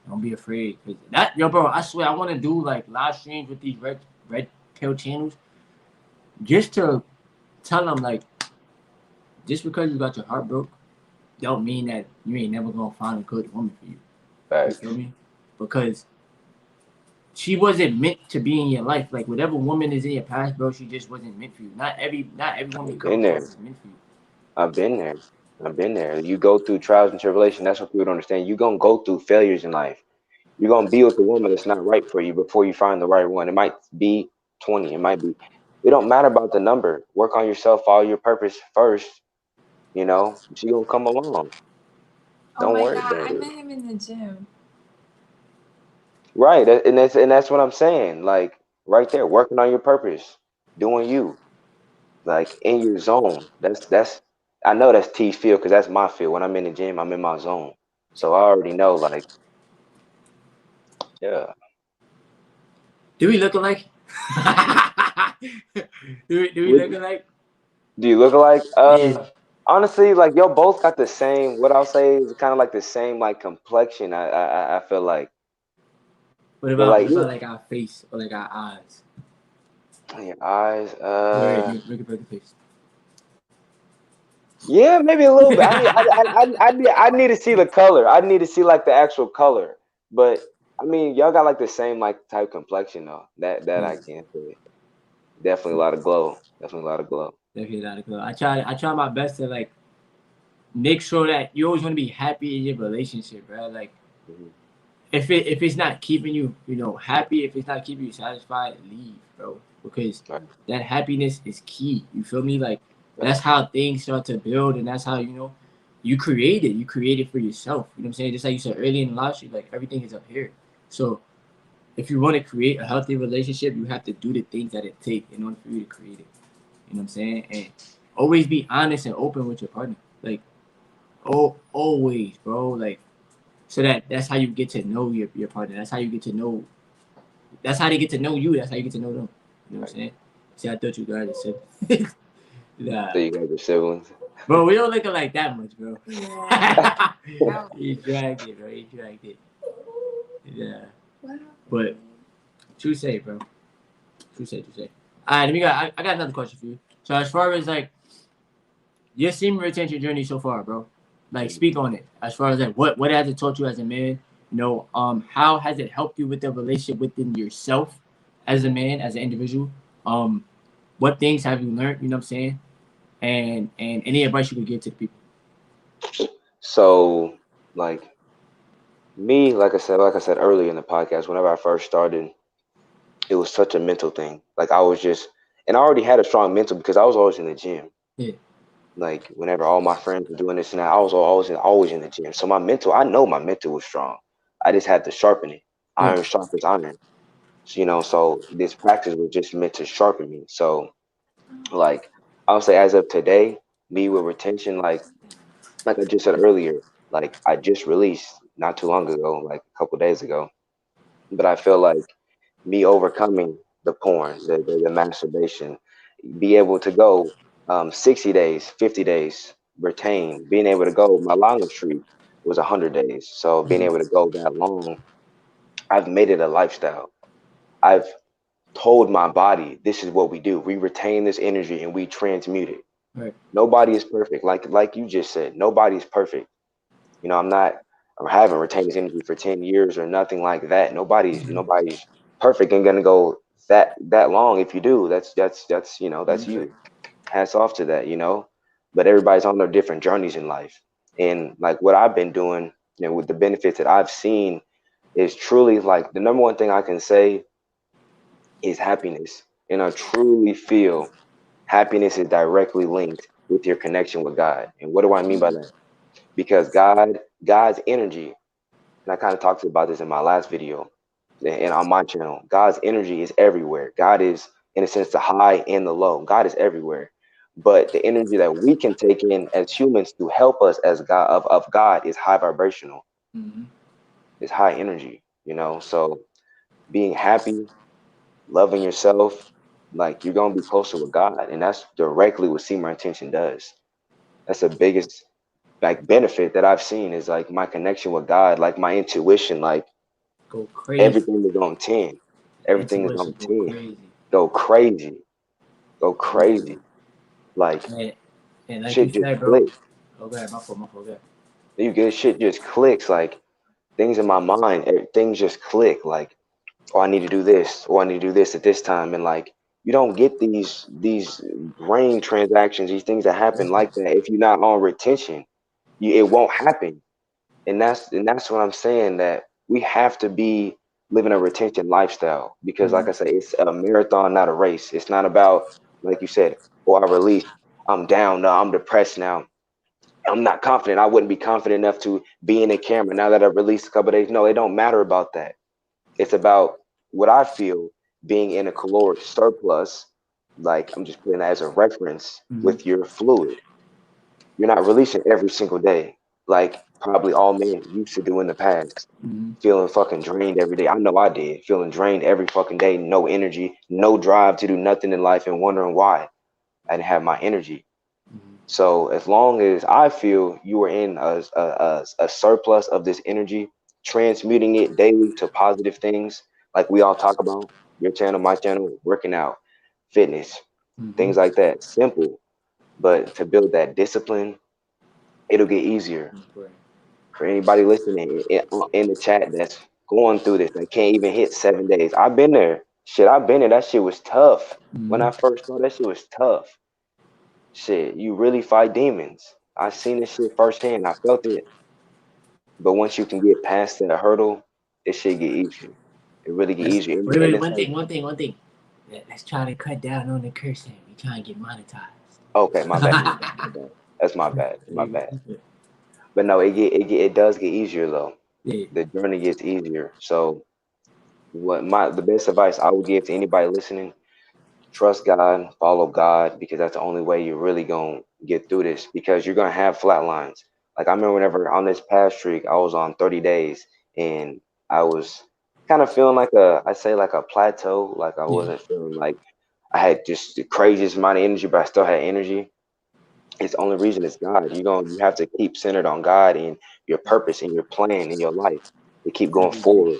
don't be afraid. Cause that, yo, bro, I swear, I want to do like live streams with these red pill channels, just to tell them like, just because you got your heart broke, don't mean that you ain't never gonna find a good woman for you. You feel me? Because she wasn't meant to be in your life. Like whatever woman is in your past, bro, she just wasn't meant for you. Not every woman comes is meant for you. I've been there. You go through trials and tribulation. That's what people don't understand. You're gonna go through failures in life. You're gonna be with a woman that's not right for you before you find the right one. It might be 20. It might be. It don't matter about the number. Work on yourself. Follow your purpose first. You know, she gonna come along. Don't worry about it. I met him in the gym. Right, and that's what I'm saying. Like right there, working on your purpose, doing you, like in your zone. That's. I know that's T's field because that's my field. When I'm in the gym, I'm in my zone. So I already know. Like, yeah. Do we look alike? do we look alike? Do you look alike? Yeah. Honestly, like y'all both got the same. What I'll say is kind of like the same like complexion. I feel like. What about like our face or like our eyes? Your eyes. Make a face. Yeah, maybe a little bit. I need to see the color. I need to see like the actual color. But I mean, y'all got like the same like type complexion though. That I can't say. Definitely a lot of glow. Definitely a lot of glow. Definitely a lot of glow. I try my best to like make sure that you always want to be happy in your relationship, bro. Like if it's not keeping you, happy, if it's not keeping you satisfied, leave, bro. Because that happiness is key. You feel me? Like that's how things start to build, and that's how you create it. You create it for yourself. You know what I'm saying? Just like you said earlier in the live stream, like everything is up here. So if you want to create a healthy relationship, you have to do the things that it takes in order for you to create it. You know what I'm saying? And always be honest and open with your partner. Like, always, bro. Like, so that's how you get to know your partner. That's how you get to know. That's how they get to know you. That's how you get to know them. You know what I'm saying? See, I thought you guys are siblings. Nah. So you guys are siblings. Bro, we don't look alike that much, bro. Yeah. He dragged it, bro. He dragged it. Yeah. But true say, bro. True say. All right, I got another question for you. So as far as like your semen retention journey so far, bro, like speak on it. As far as like what has it taught you as a man? How has it helped you with the relationship within yourself as a man, as an individual? What things have you learned? You know what I'm saying? And any advice you could give to the people. So like me, like I said earlier in the podcast, whenever I first started, it was such a mental thing. Like I was just, and I already had a strong mental because I was always in the gym. Yeah. Like whenever all my friends were doing this and that, I was always in the gym. So I know my mental was strong. I just had to sharpen it. Iron sharpens iron. So this practice was just meant to sharpen me. So like I would say as of today, me with retention, like I just said earlier, like I just released not too long ago, like a couple days ago. But I feel like me overcoming the porn, the masturbation, be able to go 60 days, 50 days, retain, being able to go, my longest streak was 100 days. So being able to go that long, I've made it a lifestyle. I've told my body this is what we do. We retain this energy and we transmute it. Right. Nobody is perfect. Like you just said, nobody's perfect. You know, I haven't retained this energy for 10 years or nothing like that. Nobody's perfect and gonna go that long. If you do, that's you know, that's you. Hats off to that, you know. But everybody's on their different journeys in life. And like what I've been doing, you know, with the benefits that I've seen is truly like the number one thing I can say is happiness. And I truly feel happiness is directly linked with your connection with God. And what do I mean by that? Because God's energy, and I kind of talked about this in my last video and on my channel, God's energy is everywhere. God is, in a sense, the high and the low. God is everywhere. But the energy that we can take in as humans to help us as God of God is high vibrational. Mm-hmm. It's high energy, you know. So being happy, loving yourself, like you're gonna be closer with God. And that's directly what See My Intention does. That's the biggest like benefit that I've seen is like my connection with God, like my intuition, like Go crazy. everything is on 10. Everything is on Intuition go 10. crazy. Go crazy. Go crazy. Like And like you shit just said, bro. clicks. Oh, God, my fault, my fault. God. You get shit just clicks. Like things in my mind, things just click. Like, oh, I need to do this, or I need to do this at this time. And like you don't get these brain transactions, these things that happen like that if you're not on retention. It won't happen. And that's what I'm saying, that we have to be living a retention lifestyle because like I say, it's a marathon, not a race. It's not about, like you said, oh, I released, I'm down now, I'm depressed now, I'm not confident, I wouldn't be confident enough to be in a camera now that I've released a couple of days. No, it don't matter about that. It's about what I feel, being in a caloric surplus. Like I'm just putting that as a reference Mm-hmm. with your fluid. You're not releasing every single day like probably all men used to do in the past. Mm-hmm. Feeling fucking drained every day. I know I did. Feeling drained every fucking day, no energy, no drive to do nothing in life, and wondering why I didn't have my energy. Mm-hmm. So as long as I feel you are in a surplus of this energy, transmuting it daily to positive things, like we all talk about, your channel, my channel, working out, fitness, Mm-hmm. things like that. Simple, but to build that discipline, it'll get easier. For anybody listening in the chat that's going through this, that can't even hit 7 days. I've been there. Shit, I've been there. That shit was tough. When Mm-hmm. I first started, that shit was tough. Shit, you really fight demons. I seen this shit firsthand. I felt it. But once you can get past that hurdle, it shit get easier. It really get easier. Wait, And wait, it's like, one thing. Let's try to cut down on the cursing. We trying to get monetized. okay, my bad, my bad, my bad. That's my bad, my bad. But no, it does get easier though. Yeah. The journey gets easier. So the best advice I would give to anybody listening, trust God, follow God, because that's the only way you're really gonna get through this. Because you're gonna have flat lines. Like I remember whenever on this past streak, I was on 30 days, and I was kind of feeling like I say like a plateau. Like I Yeah. wasn't feeling like I had just the craziest amount of energy, but I still had energy. It's the only reason is God. You have to keep centered on God and your purpose and your plan in your life to keep going forward,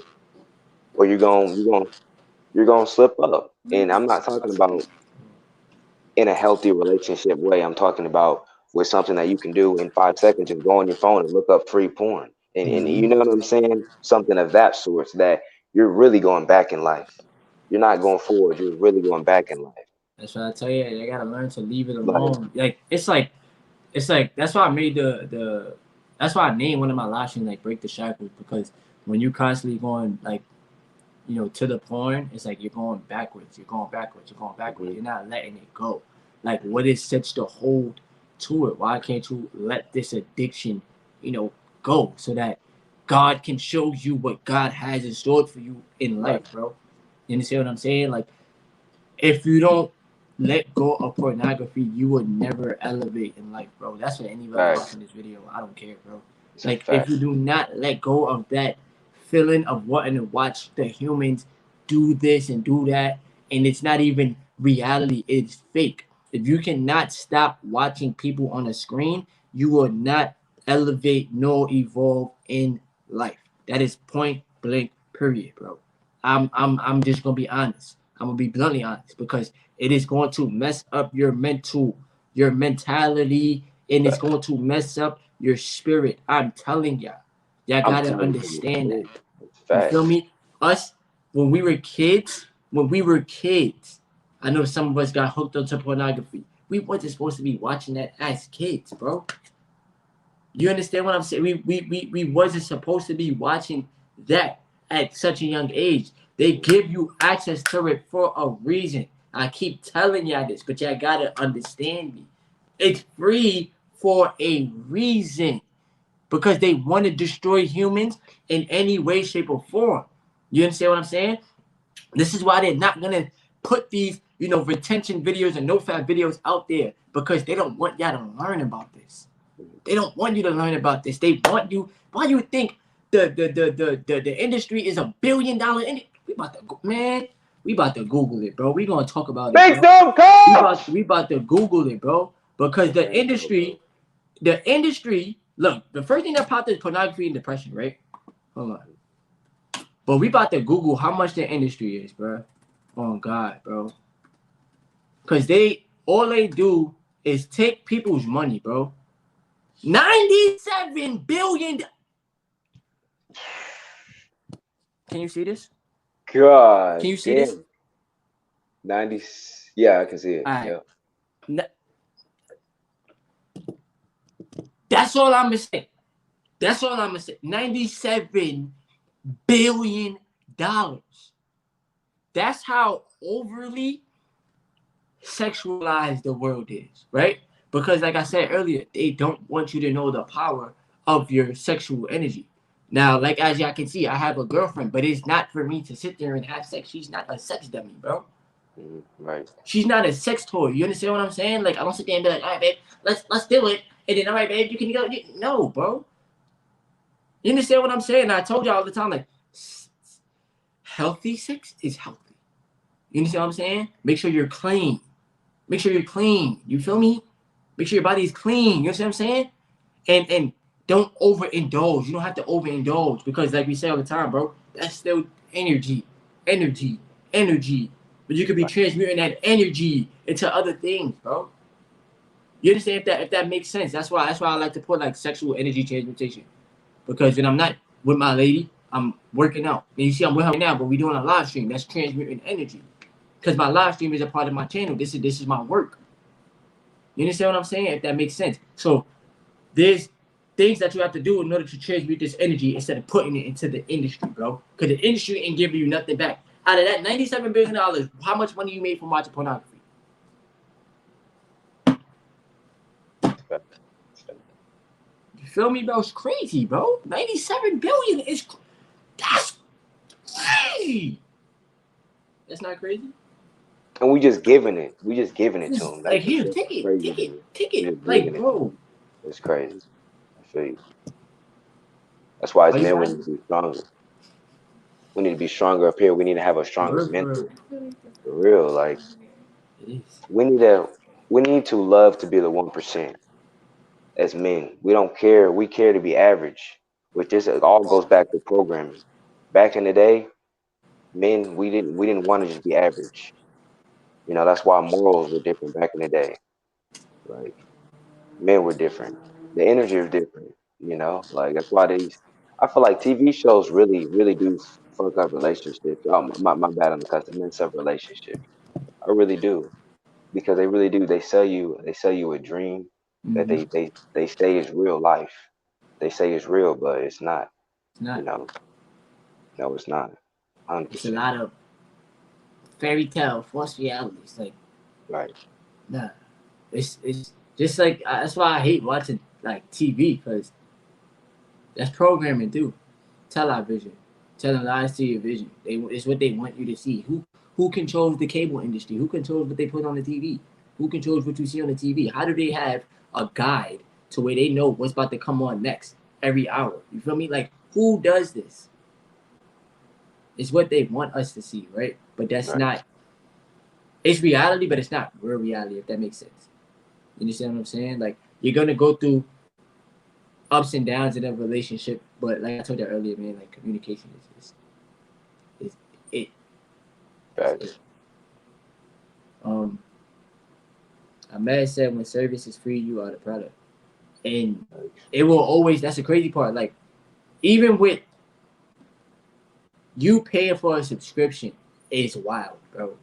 or you're gonna slip up. And I'm not talking about in a healthy relationship way. I'm talking about with something that you can do in 5 seconds, just go on your phone and look up free porn. And Mm-hmm. you know what I'm saying? Something of that sort, that you're really going back in life. You're not going forward, you're really going back in life. That's what I tell you. You gotta learn to leave it Like, alone. It's like that's why I made the that's why I named one of my live streams like break the shackles, because when you constantly going like to the porn, it's like you're going backwards, you're going backwards, you're going backwards. mhm, You're not letting it go. Like what is such the hold to it? Why can't you let this addiction, go so that God can show you what God has in store for you in right, life, bro? You understand what I'm saying? Like if you don't let go of pornography, you would never elevate in life, bro. That's for anybody facts. watching this video. I don't care, bro. It's a Like if fact. you do not let go of that feeling of wanting to watch the humans do this and do that, and it's not even reality, it's fake. If you cannot stop watching people on a screen, you will not elevate nor evolve in life. That is point blank Period, bro. I'm just gonna be honest. I'm gonna be bluntly honest because it is going to mess up your mentality, and it's going to mess up your spirit. I'm telling y'all. Y'all I'm gotta telling you, understand that. it's You feel facts. me? Us when we were kids, I know some of us got hooked onto pornography. We wasn't supposed to be watching that as kids, bro. You understand what I'm saying? We wasn't supposed to be watching that at such a young age. They give you access to it for a reason. I keep telling y'all this, but y'all gotta understand me. It's free for a reason because they want to destroy humans in any way, shape, or form. You understand what I'm saying? This is why they're not gonna put these, retention videos and no fat videos out there because they don't want y'all to learn about this. They don't want you to learn about this. They want you. Why you think the industry is $1 billion industry? We about to go, man. We about to Google it, bro. We gonna talk about it, Make bro. them coach. We about to Google it, bro. Because the industry. Look, the first thing that popped is pornography and depression, right? Hold on. But we about to Google how much the industry is, bro. Oh God, bro. Because all they do is take people's money, bro. 97 billion. Can you see this? Can God you see this? damn. 90. Yeah, I can see it. All right. Yeah. That's all I'm gonna say. That's all I'm gonna say. $97 billion. That's how overly sexualized the world is, right? Because, like I said earlier, they don't want you to know the power of your sexual energy. Now, like as y'all can see, I have a girlfriend, but it's not for me to sit there and have sex. She's not a sex dummy, bro. Right. She's not a sex toy. You understand what I'm saying? Like I don't sit there and be like, all right, babe, let's do it, and then all right, babe, you can go. No, bro. You understand what I'm saying? I told y'all all the time, like healthy sex is healthy. You understand what I'm saying? Make sure you're clean. Make sure you're clean. You feel me? Make sure your body is clean. You understand what I'm saying? And don't overindulge. You don't have to overindulge because, like we say all the time, bro, that's still energy, energy, energy. But you could be transmuting that energy into other things, bro. You understand if that makes sense? That's why I like to put like sexual energy transmutation because when I'm not with my lady, I'm working out. And you see, I'm with her right now, but we doing a live stream. That's transmuting energy because my live stream is a part of my channel. This is my work. You understand what I'm saying? If that makes sense. So there's things that you have to do in order to transmute this energy instead of putting it into the industry, bro. Because the industry ain't giving you nothing back. Out of that $97 billion, how much money you made from watching pornography? You feel me, bro? It's crazy, bro. 97 billion is that's crazy. That's not crazy. And we just giving it. We just giving it to them. Like That's here, the take it, crazy take it, thing. take We it. just Like, giving it to bro. them. It's crazy. I feel you. That's why as Are you men we guys? need to be stronger. We need to be stronger up here. We need to have a stronger For mental. real. For real. Like It is. we need to love to be the 1% as men. We don't care. We care to be average. Which this all goes back to programming. Back in the day, men we didn't want to just be average. That's why morals were different back in the day. Like men were different. The energy was different. Like that's why these. I feel like TV shows really do fuck up relationships. Oh my bad on the custom mess up relationships. I really do because they really do. They sell you a dream that Mm-hmm. they say is real life. They say it's real, but it's not. It's not. You know, no, it's not. hundred It's a percent lot of fairy tale, false realities. Like, right. nah. It's just like that's why I hate watching like TV because that's programming too. Television, telling lies to your vision. It's what they want you to see. Who controls the cable industry? Who controls what they put on the TV? Who controls what you see on the TV? How do they have a guide to where they know what's about to come on next every hour? You feel me? Like who does this? It's what they want us to see, right? But that's Right. not. It's reality, but it's not real reality. If that makes sense. You understand what I'm saying? Like you're gonna go through ups and downs in a relationship, but like I told you earlier, man, like communication is Facts. Ahmed said when service is free, you are the product. And it will always, that's the crazy part. Like, even with you paying for a subscription is wild, bro.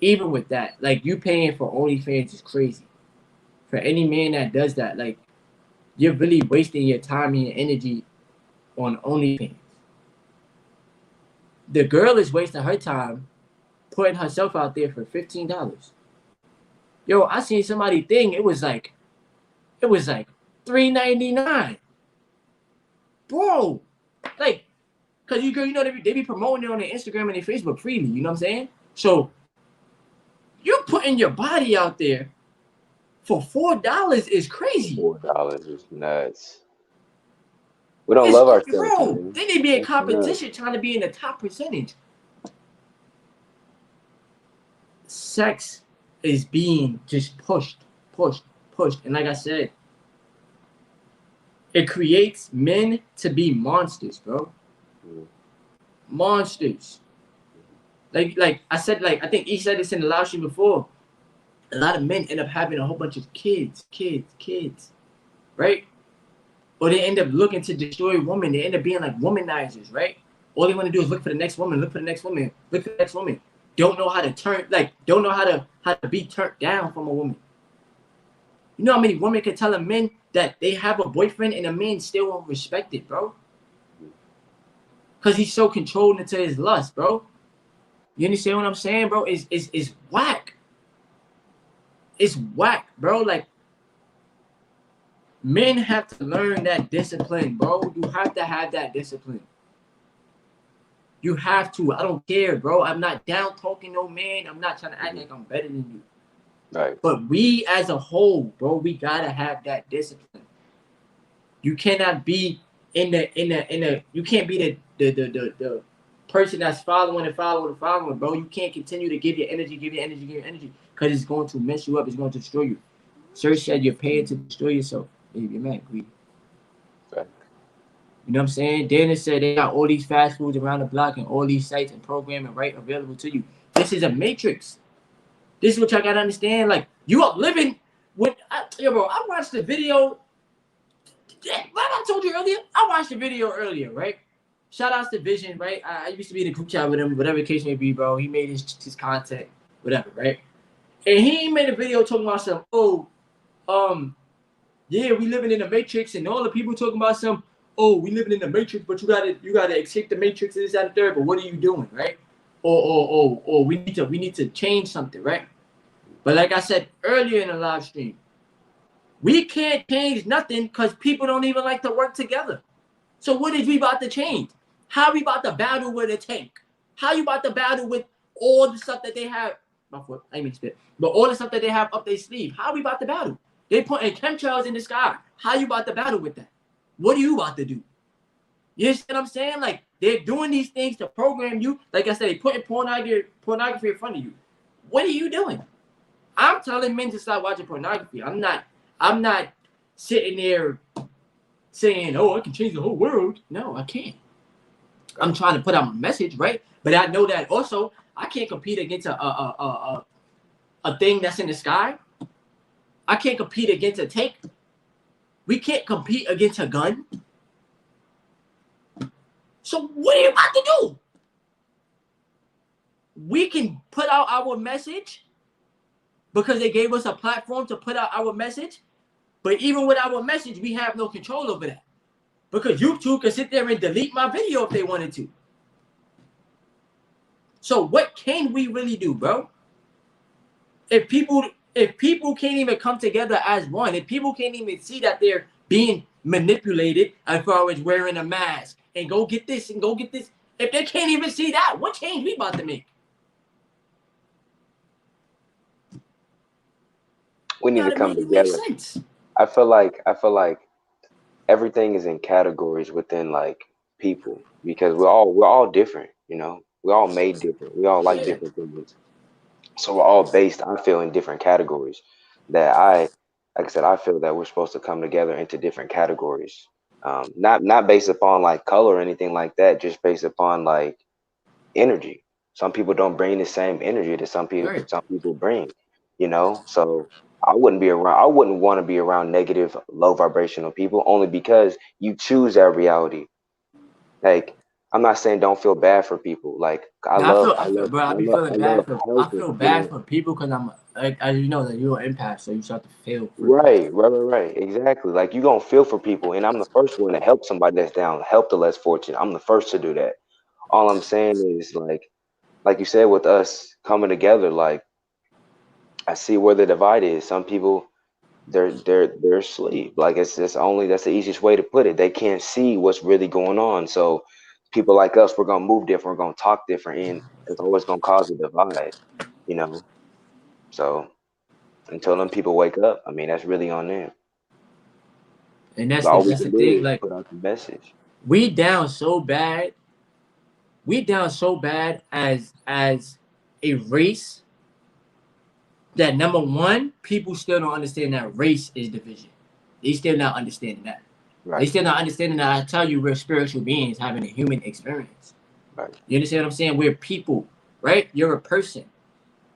Even with that, like, you paying for OnlyFans is crazy. For any man that does that, like, you're really wasting your time and your energy on OnlyFans. The girl is wasting her time putting herself out there for $15. Yo, I seen somebody thing. It was like $3.99, bro. Like, cause you know they be promoting it on their Instagram and their Facebook freely. You know what I'm saying? So you're putting your body out there for $4 is crazy. $4 is nuts. We don't love ourselves, bro. man. They need to be in competition, trying to be in the top percentage. Sex is being just pushed. And like I said, it creates men to be monsters, bro. Monsters. Like I said, like I think he said this in the live stream before. A lot of men end up having a whole bunch of kids, right? Or they end up looking to destroy women. They end up being like womanizers, right? All they want to do is look for the next woman, look for the next woman. Don't know how to don't know how to be turned down from a woman. You know how many women can tell a man that they have a boyfriend and a man still won't respect it, bro? Because he's so controlled into his lust, bro. You understand what I'm saying, bro? It's whack. It's whack, bro. Like, men have to learn that discipline, bro. You have to have that discipline. You have to. I don't care, bro. I'm not down talking no man. I'm not trying to act like I'm better than you. Right. But we as a whole, bro, we gotta have that discipline. You cannot be in the you can't be the person that's following, bro. You can't continue to give your energy, because it's going to mess you up. It's going to destroy you. Sir said you're paying to destroy yourself. You're mad, greedy. Right. You know what I'm saying? Dana said they got all these fast foods around the block and all these sites and programming right available to you. This is a matrix. This is what y'all gotta understand. Like, you are living with bro. I watched the video. I told you earlier. I watched the video earlier, right? Shout outs to Vision, right? I used to be in a group chat with him, whatever the case may be, bro. He made his content, whatever, right? And he made a video talking about some, yeah, we living in the matrix, and all the people talking about some, we living in the matrix, but you gotta escape the matrix, this, that, and third. But what are you doing, right? Or we need to change something, right? But like I said earlier in the live stream, we can't change nothing because people don't even like to work together. So what is we about to change? How we about to battle with a tank? How you about to battle with all the stuff that they have? But all the stuff that they have up their sleeve. How we about to battle? They putting chemtrails in the sky. How you about to battle with that? What are you about to do? You understand what I'm saying? Like, they're doing these things to program you. Like I said, they putting pornography in front of you. What are you doing? I'm telling men to stop watching pornography. I'm not sitting there saying, I can change the whole world. No, I can't. I'm trying to put out my message, right? But I know that also I can't compete against a thing that's in the sky. I can't compete against a tank. We can't compete against a gun. So what are you about to do? We can put out our message because they gave us a platform to put out our message. But even with our message, we have no control over that. Because YouTube can sit there and delete my video if they wanted to. So what can we really do, bro? If people can't even come together as one, if people can't even see that they're being manipulated as far as wearing a mask and go get this and go get this, if they can't even see that, what change we about to make? We need to come together. I feel like everything is in categories within like people, because we're all different, you know. We're all made different. We all like different things. So we're all based, I feel, in different categories that like I said, I feel that we're supposed to come together into different categories. Not based upon like color or anything like that, just based upon like energy. Some people don't bring the same energy that some Right. people bring, you know. So I wouldn't want to be around negative, low vibrational people only because you choose that reality. Like, I'm not saying don't feel bad for people. Like, Now bro, I be feeling I bad love for, I helping, feel you bad know. for people because I'm like, as you know, that you're an empath, so you start to feel for people. Right. Exactly. Like, you gonna feel for people, and I'm the first one to help somebody that's down, help the less fortunate. I'm the first to do that. All I'm saying is, like you said, with us coming together, like, I see where the divide is. Some people, they're asleep. Like, it's just only, that's the easiest way to put it. They can't see what's really going on. So people like us, we're gonna move different, we're gonna talk different, and it's always gonna cause a divide, you know. So until them people wake up, I mean, that's really on them. And But all we that's the can do thing. is Like put out the message. we down so bad. We down so bad as a race that number one, people still don't understand that race is division. They still not understanding that. They Right, still not understanding that I tell you we're spiritual beings having a human experience. right, You understand what I'm saying? We're people, right? You're a person.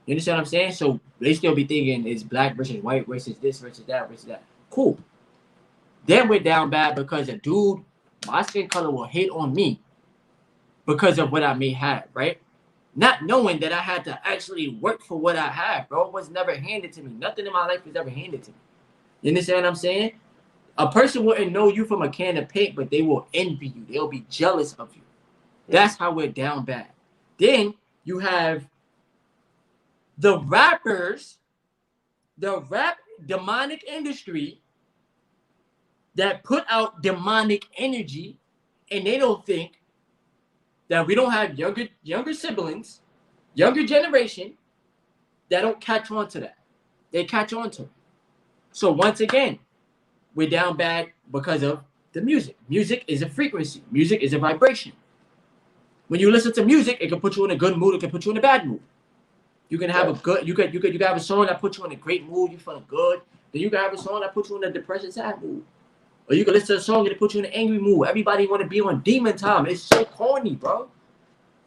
You understand what I'm saying? So they still be thinking it's black versus white versus this versus that versus that. Cool. Then we're down bad because a dude, my skin color will hate on me because of what I may have, right? Not knowing that I had to actually work for what I have, bro. It was never handed to me. Nothing in my life was ever handed to me. You understand what I'm saying? A person wouldn't know you from a can of paint, but they will envy you. They'll be jealous of you. mm, That's how we're down bad. Then you have the rappers, the rap demonic industry that put out demonic energy, and they don't think that we don't have younger siblings, younger generation that don't catch on to that. They catch on to it. So once again, we're down bad because of the music. Music is a frequency. Music is a vibration. When you listen to music, it can put you in a good mood. It can put you in a bad mood. You can have a right. good. You can have a song that puts you in a great mood. You feeling good. Then you can have a song that puts you in a depression sad mood. Or you can listen to a song and it puts you in an angry mood. Everybody want to be on demon time. It's so corny, bro.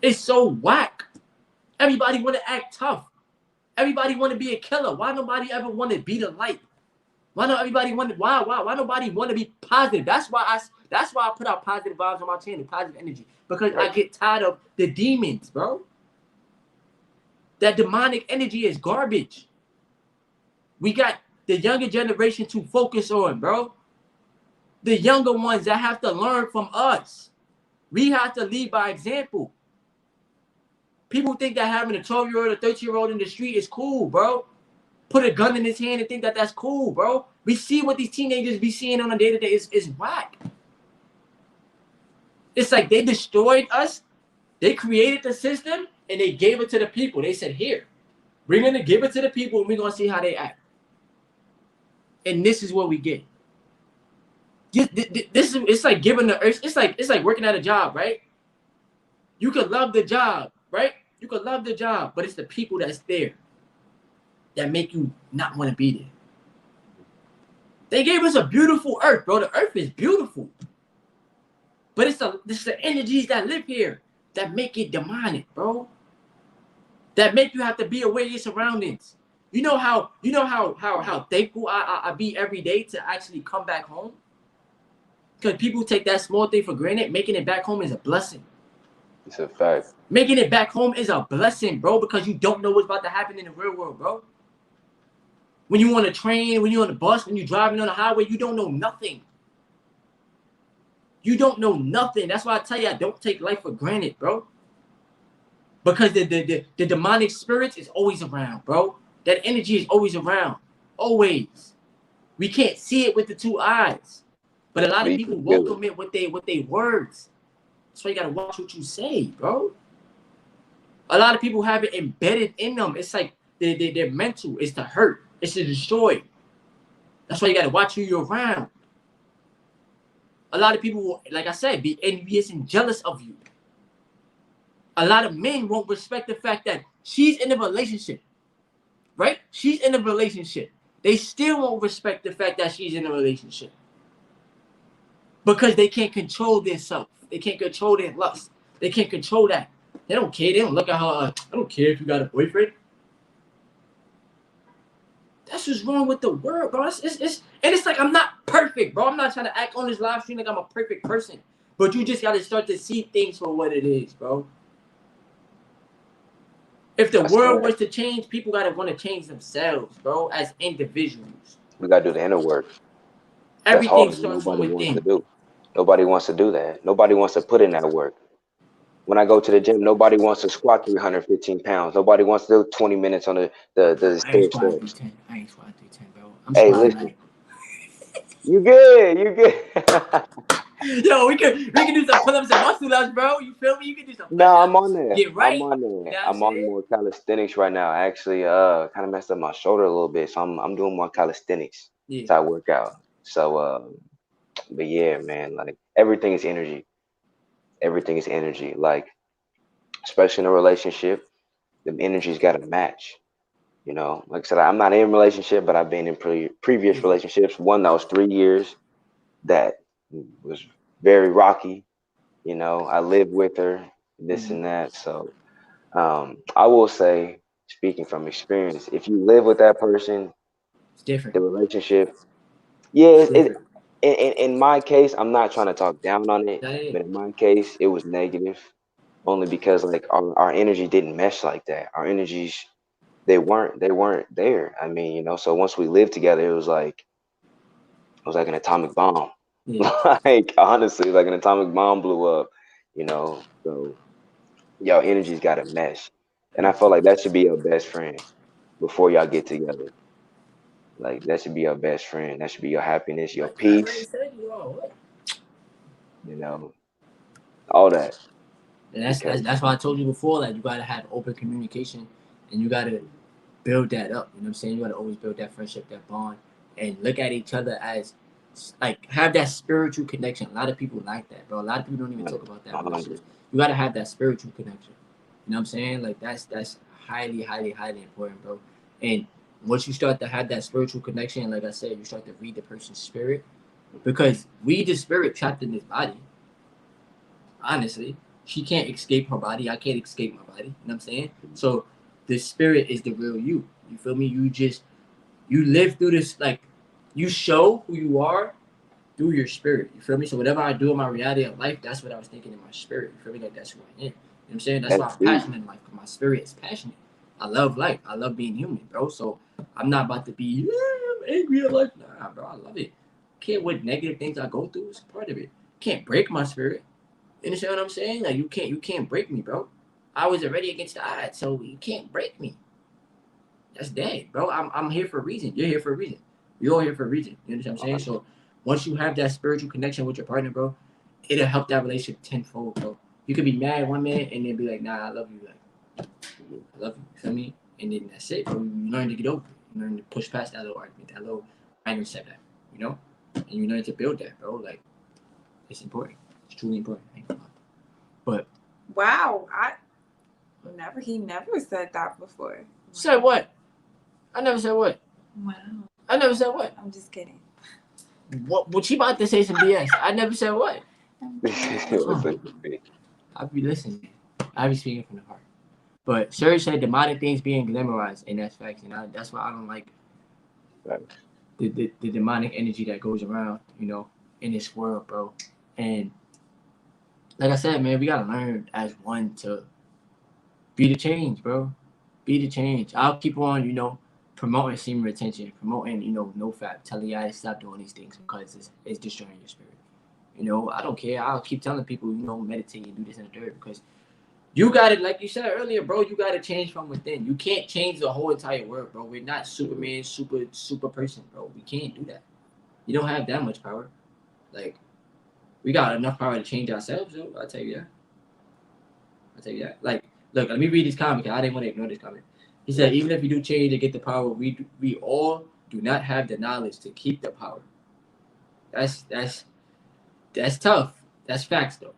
It's so whack. Everybody want to act tough. Everybody want to be a killer. Why nobody ever want to be the light? Why not everybody want to, why nobody want to be positive? That's why I put out positive vibes on my channel, positive energy. Because I Right. get tired of the demons, bro. That demonic energy is garbage. We got the younger generation to focus on, bro. The younger ones that have to learn from us. We have to lead by example. People think that having a 12-year-old or 13-year-old in the street is cool, bro. Put a gun in his hand and think that that's cool, bro. We see what these teenagers be seeing on a day-to-day is whack. It's like they destroyed us. They created the system and they gave it to the people. They said, here, we're going to give it to the people and we're going to see how they act. And this is what we get. This is, it's like giving the earth. It's like working at a job, right? You could love the job, right? You could love the job, but it's the people that's there that make you not want to be there. They gave us a beautiful earth, bro. The earth is beautiful. But it's the energies that live here that make it demonic, bro. That make you have to be aware of your surroundings. You know how thankful I be every day to actually come back home? Because people take that small thing for granted. Making it back home is a blessing. It's a fact. Making it back home is a blessing, bro, because you don't know what's about to happen in the real world, bro. When you on a train, when you're on a bus, when you're driving on the highway, you don't know nothing. You don't know nothing. That's why I tell you, I don't take life for granted, bro. Because the demonic spirits is always around, bro. That energy is always around. Always. We can't see it with the two eyes. But a lot But of you people can feel it. welcome it with their words. That's why you gotta watch what you say, bro. A lot of people have it embedded in them. It's like they're mental. It's to hurt. It's to destroy. That's why you gotta watch who you're around. A lot of people will, like I said, be envious and jealous of you. A lot of men won't respect the fact that she's in a relationship, right? She's in a relationship. They still won't respect the fact that she's in a relationship because they can't control their self. They can't control their lust. They can't control that. They don't care. They don't look at how. I don't care if you got a boyfriend. That's what's wrong with the world, bro. It's like I'm not perfect, bro. I'm not trying to act on this live stream like I'm a perfect person. But you just gotta start to see things for what it is, bro. If the world was to change, people gotta want to change themselves, bro, as individuals. We gotta do the inner work. Everything starts from within. Nobody wants to do that. Nobody wants to put in that work. When I go to the gym, nobody wants to squat 315 pounds. Nobody wants to do 20 minutes on the steps. I ain't squat 310, bro. Hey, listen. You good. You good. Yo, we can do some pull-ups and muscle ups, bro. You feel me? You can do some. No, I'm on there. Get right. I'm on there. I'm on more calisthenics right now. I actually kind of messed up my shoulder a little bit, so I'm doing more calisthenics as I work out. So but yeah, man, like everything is energy. Everything is energy. Like, especially in a relationship, the energy's got to match. You know, like I said, I'm not in a relationship, but I've been in previous relationships. One that was 3 years, that was very rocky. You know, I lived with her, this and that. So I will say, speaking from experience, if you live with that person, it's different. The relationship, yeah, in my case, I'm not trying to talk down on it, but in my case, it was negative, only because like our energy didn't mesh like that. Our energies, they weren't there. I mean, you know, so once we lived together, it was like an atomic bomb. Like honestly, like an atomic bomb blew up, you know. So y'all energies got to mesh, and I feel like that should be your best friend before y'all get together. Like that should be your best friend. That should be your happiness, your peace. You know, all that. And that's why I told you before. Like you gotta have open communication, and you gotta build that up. You know what I'm saying? You gotta always build that friendship, that bond, and look at each other as like have that spiritual connection. A lot of people like that, bro. A lot of people don't even talk about that. You gotta have that spiritual connection. You know what I'm saying? Like that's highly, highly, highly important, bro. And once you start to have that spiritual connection, like I said, you start to read the person's spirit, because we the spirit trapped in this body. Honestly, she can't escape her body. I can't escape my body. You know what I'm saying? So the spirit is the real you. You feel me? You live through this, like you show who you are through your spirit. You feel me? So whatever I do in my reality of life, that's what I was thinking in my spirit. You feel me? Like that's who I am. You know what I'm saying? That's why I'm passionate in life. My spirit is passionate. I love life. I love being human, bro. So I'm not about to be I'm angry at life. Nah, bro. I love it. Can't with negative things I go through. It's a part of it. Can't break my spirit. You understand what I'm saying? Like you can't break me, bro. I was already against the odds, so you can't break me. That's dead, bro. I'm here for a reason. You're here for a reason. We're all here for a reason. You understand what I'm saying? So once you have that spiritual connection with your partner, bro, it'll help that relationship tenfold, bro. You could be mad one minute and then be like, nah, I love you. Like, I love you. You feel me? And then that's it, bro. You learn to get over it. You learn to push past that little argument, that little minor setback, you know? And you learn to build that, bro. Like, it's important. It's truly important. But wow, he never said that before. Said what? I never said what. Wow. I never said what. I'm just kidding. What she about to say some BS? I never said what. I be listening. I be speaking from the heart. But Serge said demonic things being glamorized, and that's facts. And that's why I don't like the demonic energy that goes around, you know, in this world, bro. And like I said, man, we gotta learn as one to be the change, bro. Be the change. I'll keep on, you know, promoting semen retention, promoting, you know, no fap, telling you to stop doing these things because it's destroying your spirit. You know, I don't care. I'll keep telling people, you know, meditate and do this and the third, because you got to, like you said earlier, bro, you got to change from within. You can't change the whole entire world, bro. We're not Superman, super person, bro. We can't do that. You don't have that much power. Like, we got enough power to change ourselves, though. I'll tell you that. Like, look, let me read this comment. I didn't want to ignore this comment. He said, even if you do change and get the power, we all do not have the knowledge to keep the power. That's tough. That's facts, though.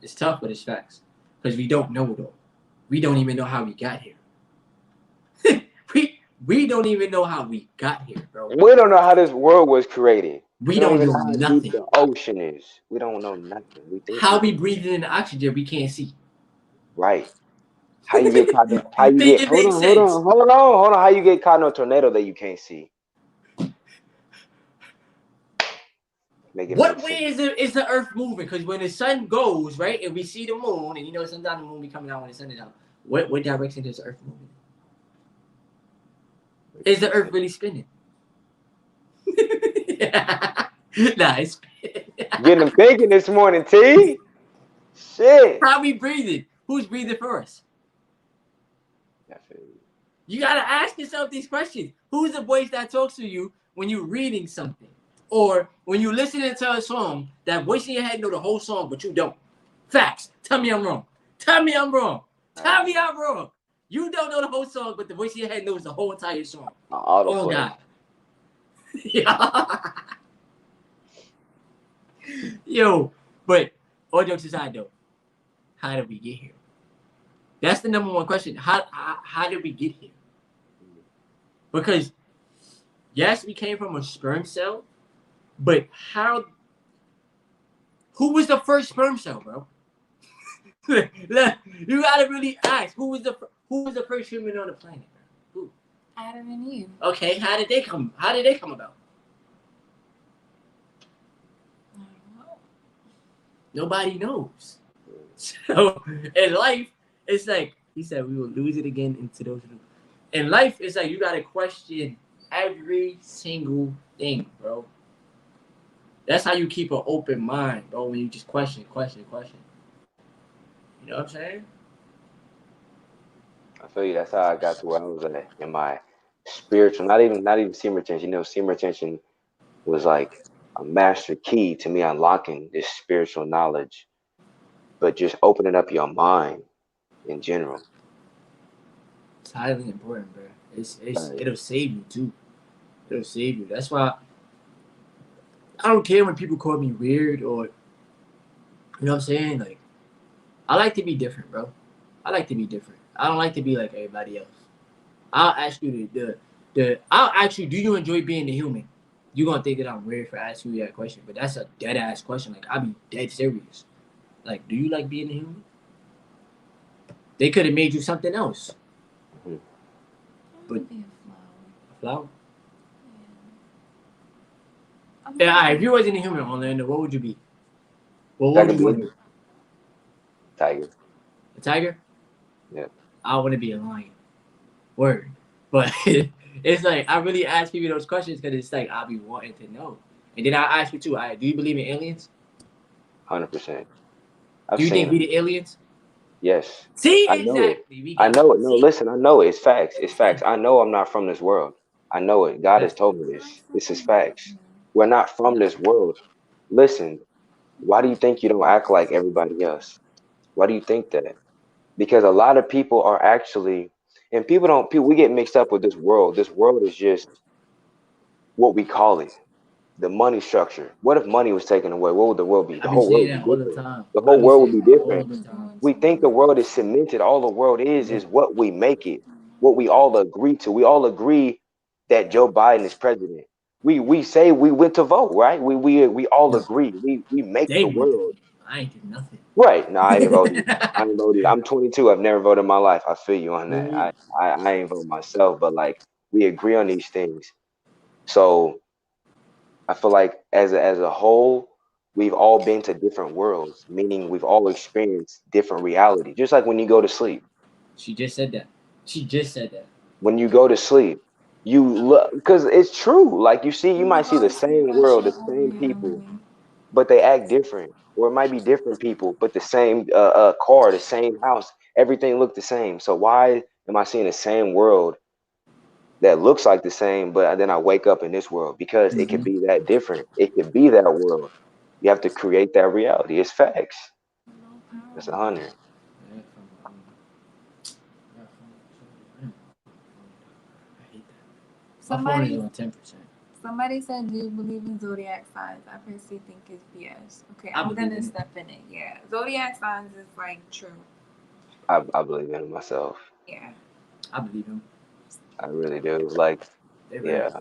It's tough, but it's facts. Because we don't know, though. We don't even know how we got here. we don't even know how we got here, bro. We don't know how this world was created. We don't even know how nothing. deep the ocean is. We don't know nothing. How we breathing in the oxygen we can't see. Right. How you get caught? How you Think get? it Hold makes on, hold sense. on, hold on, hold on. How you get caught in a tornado that you can't see? Make it make What way sense. is the Earth moving? Because when the sun goes right, and we see the moon, and you know sometimes the moon be coming out when the sun is out. What direction is the Earth moving? Is the Earth really spinning? Nah, it's spinning. Getting them thinking this morning, T. Shit. How we breathing? Who's breathing for us? I feel you. You gotta ask yourself these questions. Who's the voice that talks to you when you're reading something? Or when you're listening to a song, that voice in your head know the whole song, but you don't. Facts. Tell me I'm wrong. Tell me I'm wrong. Tell me I'm wrong. You don't know the whole song, but the voice in your head knows the whole entire song. Oh, God. Yo, but all jokes aside, though, how did we get here? That's the number one question. How did we get here? Because, yes, we came from a sperm cell, but who was the first sperm cell, bro? You gotta really ask, who was the first human on the planet, bro? Who? Adam and Eve. Okay, how did they come about? I don't know. Nobody knows. So in life, it's like he said, we will lose it again into those. In life, it's like you gotta question every single thing, bro. That's how you keep an open mind, bro. When you just question. You know what I'm saying? I feel you. That's how I got to where I was at in my spiritual. Not even semen retention. You know, semen retention was like a master key to me unlocking this spiritual knowledge, but just opening up your mind in general. It's highly important, bro. Like, It'll save you too. It'll save you. That's why I don't care when people call me weird or you know what I'm saying. Like I like to be different, bro. I like to be different. I don't like to be like everybody else. I'll ask you I'll ask you, do you enjoy being a human? You're gonna think that I'm weird for asking you that question, but that's a dead ass question. Like I'll be dead serious. Like, do you like being a human? They could have made you something else. mhm. But be A flower? Yeah. Yeah, if you wasn't a human, Orlando, what would you be? Well, That what would could you be want to be? tiger. A tiger? Yeah. I want to be a lion. Word. But it's like, I really ask people those questions because it's like, I'll be wanting to know. And then I ask you too, do you believe in aliens? 100%. Do I've you seen think we them. the aliens? Yes, See, I know it. exactly. We I got know it. No, see. listen, I know it. It's facts. It's facts. I know I'm not from this world. I know it. God has told me this. This is facts. We're not from this world. Listen, why do you think you don't act like everybody else? Why do you think that? Because a lot of people are actually, and we get mixed up with this world. This world is just what we call it, the money structure. What if money was taken away? What would the world be? I The be whole saying world would that be all the different. time. The I whole be world would saying be that all different. the time. We think the world is cemented. All the world is what we make it, what we all agree to. We all agree that Joe Biden is president. We say we went to vote, right? We all agree. We make They the went to world vote. I ain't did nothing. right. No, I ain't voted. I ain't voted. I'm 22. I've never voted in my life. I feel you on that. Mhm. I ain't vote myself, but like we agree on these things. So I feel like as a whole, we've all been to different worlds, meaning we've all experienced different reality. Just like when you go to sleep. She just said that. She just said that. When you go to sleep, you look because it's true. Like you When you might see go the to sleep, same watch world, your the own same people, reality. but they act different. Or it might be different people, but the same car, the same house, everything look the same. So why am I seeing the same world that looks like the same, but then I wake up in this world? Because it could Mm-hmm. be that different. It could be that world. You have to create that reality. It's facts. No power. That's 100. I hate that. My phone is on 10%. Somebody said, do you believe in zodiac signs? I personally think it's BS. Okay, I'm believe gonna in it. step in it. Yeah, zodiac signs is like true. I believe in it myself. Yeah. I believe him. I really do. Like, They're very yeah, good.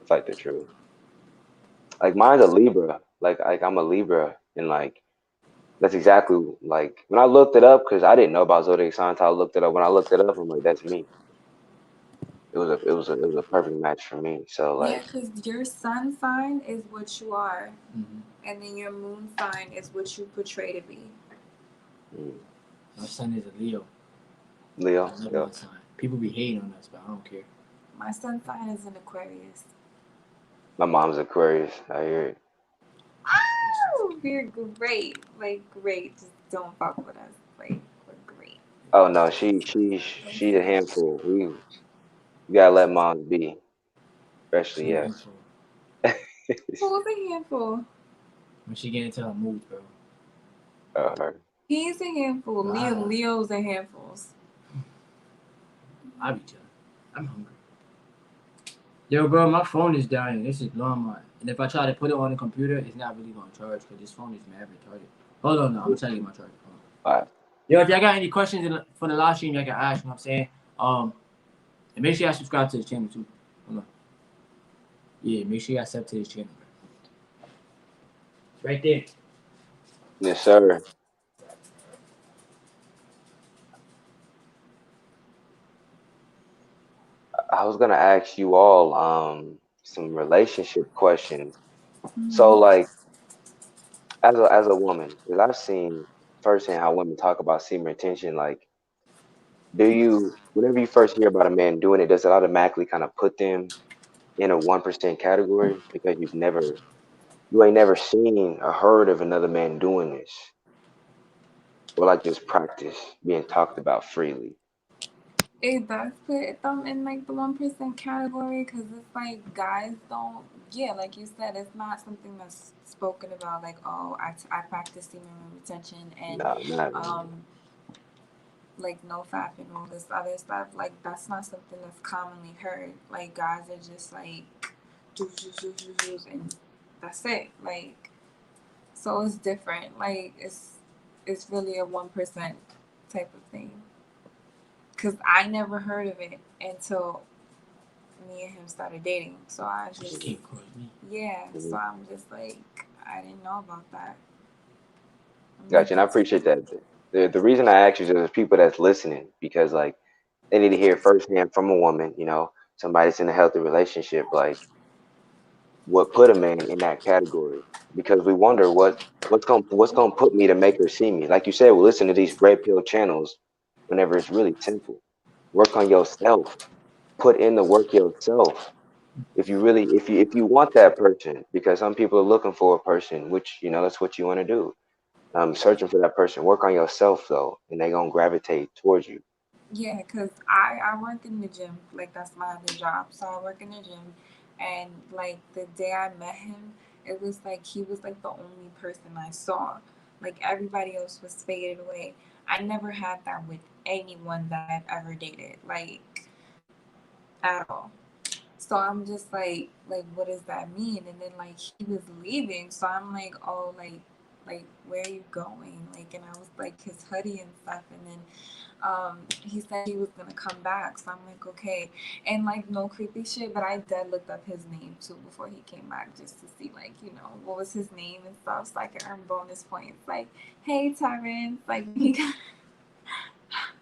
it's like the truth. Like mine's a Libra. Like I'm a Libra, and like That's exactly like when I looked it up because I didn't know about zodiac signs. I looked it up. When I looked it up, I'm like, that's me. It was a perfect match for me. So Yeah, like, because your sun sign is what you are, Mm-hmm. and then your moon sign is what you portray to be. mm, My son is a Leo. I Leo, love yeah. my son. People be hating on us, but I don't care. My sun sign is an Aquarius. My mom's Aquarius. I hear it. Oh, we're great. Like, great. Just don't fuck with us. Like, we're great. Oh no, she's a handful. We gotta let moms be, especially She a yes. handful. Who's a handful? When she get into her moods, bro. Her. He's a handful. Nah. Leo's a handfuls. I be chilling. I'm hungry. Yo, bro, my phone is dying. This is blowing my. And if I try to put it on the computer, it's not really gonna charge because this phone is mad retarded. Hold on, no, I'm trying to get my charger. All right. Yo, if y'all got any questions for the live stream, y'all can ask. You know what I'm saying? And make sure y'all subscribe to the channel too. Hold on. Yeah, make sure y'all sub to this channel. Bro. It's right there. Yes, sir. I was gonna ask you all some relationship questions. So Mm-hmm. like as a woman, because I've seen firsthand how women talk about semen retention, like do you whenever you first hear about a man doing it, does it automatically kind of put them in a 1% category because you ain't never seen or heard of another man doing this or like this practice being talked about freely? It does put them in like the 1% category because it's like guys don't, yeah, like you said, it's not something that's spoken about. Like, oh, I practice semen retention and No, not really. um, like no fap and all this other stuff. Like, that's not something that's commonly heard. Like, guys are just like, juice, and that's it. Like, so it's different. Like, it's really a 1% type of thing. Because I never heard of it until me and him started dating. So I Just just, came across me. yeah. So Mhm. I'm just like, I didn't know about that. I'm like, Gotcha, and I appreciate that. The reason I ask you is there's people that's listening because like they need to hear firsthand from a woman, somebody that's in a healthy relationship, like what put a man in that category. Because we wonder what's gonna put me to make her see me. Like you said, we listen to these red pill channels whenever it's really simple. Work on yourself. Put in the work yourself. If you want that person, because some people are looking for a person, which that's what you want to do. Searching for that person. Work on yourself though, and they're gonna gravitate towards you. yeah, because I work in the gym. Like, that's my other job. So I work in the gym. And like the day I met him, it was like he was like the only person I saw. Like, everybody else was faded away. I never had that with anyone that I've ever dated. Like, at all. So I'm just like, what does that mean? And then like he was leaving, so I'm like, oh, like where are you going? Like, and I was like his hoodie and stuff, and then he said he was gonna come back. So I'm like, okay, and like no creepy shit, but I did looked up his name too before he came back just to see like what was his name and stuff, so I could earn bonus points. Like, hey Terrence, like he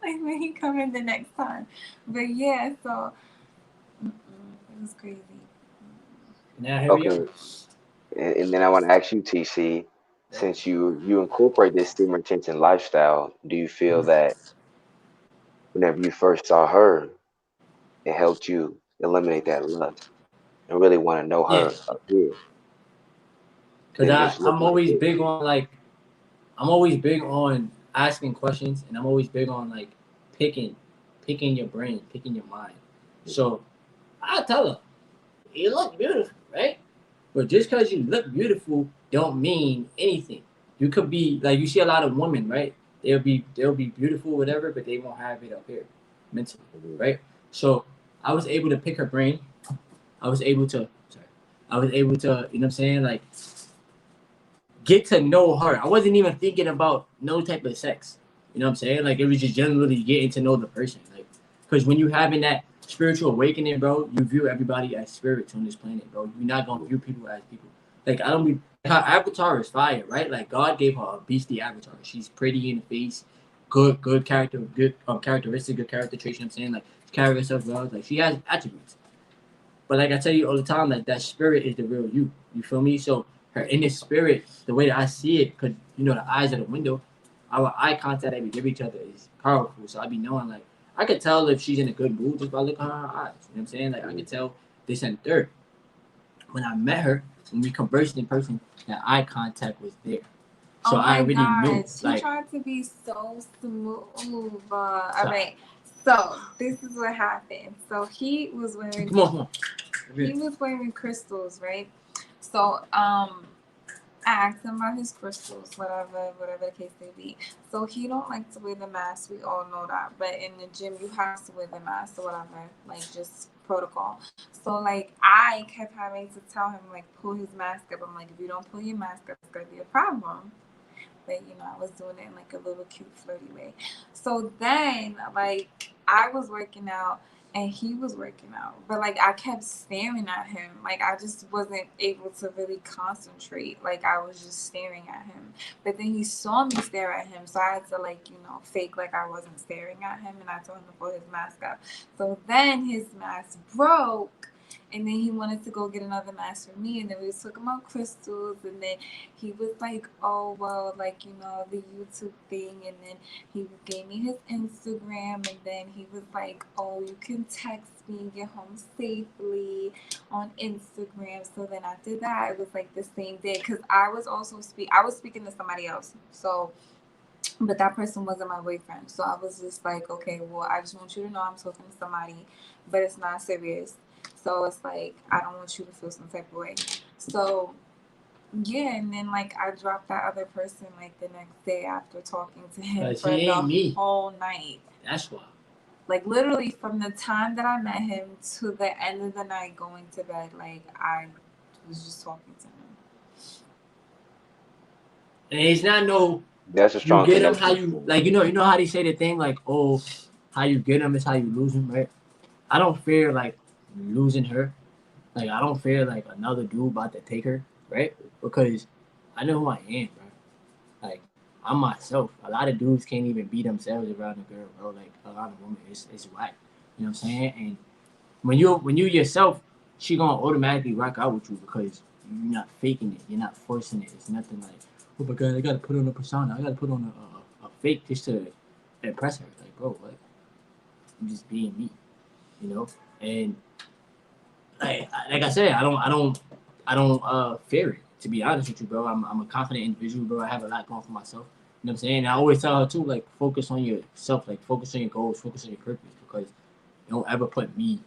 like when he come in the next time, but yeah, so. It was crazy. Now here we Okay, are. and then I want to ask you, TC, since you incorporate this steam retention lifestyle, do you feel that whenever you first saw her, it helped you eliminate that lust and really want to know Yeah, her up here cause than just I'm looking like always this? big on like I'm always big on asking questions, and I'm always big on like picking your brain, picking your mind. So I tell her, you look beautiful, right? But just because you look beautiful don't mean anything. You could be like you see a lot of women, right? They'll be beautiful, whatever, but they won't have it up here mentally, Mhm. right? So I was able to pick her brain. I was able to sorry. I was able to, you know what I'm saying, like get to know her. I wasn't even thinking about no type of sex. You know what I'm saying? Like it was just generally getting to know the person. Like, because when you having that spiritual awakening, bro, you view everybody as spirits on this planet, bro. You're not gonna view people as people. Like I don't be her avatar is fire, right? Like God gave her a beastly avatar. She's pretty in the face, good character, good characteristic, good character traits. You know what I'm saying? Like carry herself well. Like she has attributes. But like I tell you all the time, like that spirit is the real you. You feel me? So her inner spirit, the way that I see it, cause you know the eyes are the window. Our eye contact that we give each other is powerful. So I be knowing like I could tell if she's in a good mood just by looking at her eyes. You know what I'm saying? Like I could tell this and third. When I met her, when we conversed in person, that eye contact was there. So I already knew. She like, tried to be so smooth. All right. So this is what happened. So he was wearing. Come on. He was wearing crystals, right? So I asked him about his crystals, whatever the case may be. So he don't like to wear the mask. We all know that. But in the gym, you have to wear the mask or whatever, like just protocol. So like I kept having to tell him like pull his mask up. I'm like, if you don't pull your mask up, it's gonna be a problem. But you know, I was doing it in like a little cute flirty way. So then like I was working out and he was working out, but like I kept staring at him. Like I just wasn't able to really concentrate. Like I was just staring at him. But then he saw me stare at him, so I had to like, you know, fake like I wasn't staring at him, and I told him to pull his mask up. So then his mask broke. And then he wanted to go get another mask for me, and then we was talking about crystals, and then he was like, oh, well, like, you know, the YouTube thing, and then he gave me his Instagram, and then he was like, oh, you can text me and get home safely on Instagram. So then after that, it was like the same day, because I was also speaking to somebody else, so, but that person wasn't my boyfriend, so I was just like, okay, well, I just want you to know I'm talking to somebody, but it's not serious. So it's like, I don't want you to feel some type of way. So yeah, and then like I dropped that other person like the next day after talking to him for the whole night. That's why. Like literally from the time that I met him to the end of the night going to bed, like I was just talking to him. And it's not no. That's a strong. You get him how you like. You know how they say the thing like, oh, how you get him is how you lose him, right? I don't fear like losing her. Like I don't fear like another dude about to take her, right? Because I know who I am, bro. Like I'm myself. A lot of dudes can't even be themselves around a girl, bro. Like a lot of women, it's whack. You know what I'm saying? And when you yourself, she gonna automatically rock out with you because you're not faking it. You're not forcing it. It's nothing like, oh my god, I gotta put on a persona. I gotta put on a fake just to impress her. Like, bro, what? I'm just being me, you know. And like I said, I don't fear it. To be honest with you, bro, I'm a confident individual, bro. I have a lot going for myself. You know what I'm saying? And I always tell her too, like, focus on yourself, like, focus on your goals, focus on your purpose, because don't ever put me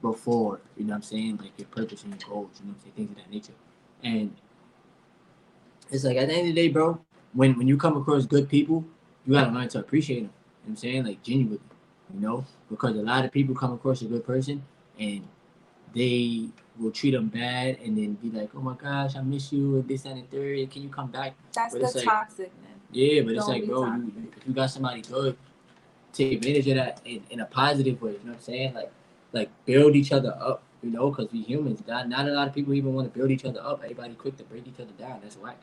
before, you know what I'm saying, like your purpose and your goals, you know what I'm saying, things of that nature. And it's like at the end of the day, bro, when you come across good people, you gotta learn to appreciate them. You know what I'm saying? Like genuinely, you know, because a lot of people come across a good person and they will treat them bad and then be like, oh my gosh, I miss you and this and the third. Can you come back? That's the toxic, man. Yeah, but it's like, bro, if you got somebody good, take advantage of that in a positive way. You know what I'm saying? Like build each other up. You know, because we humans. Not a lot of people even want to build each other up. Everybody quick to break each other down. That's whack.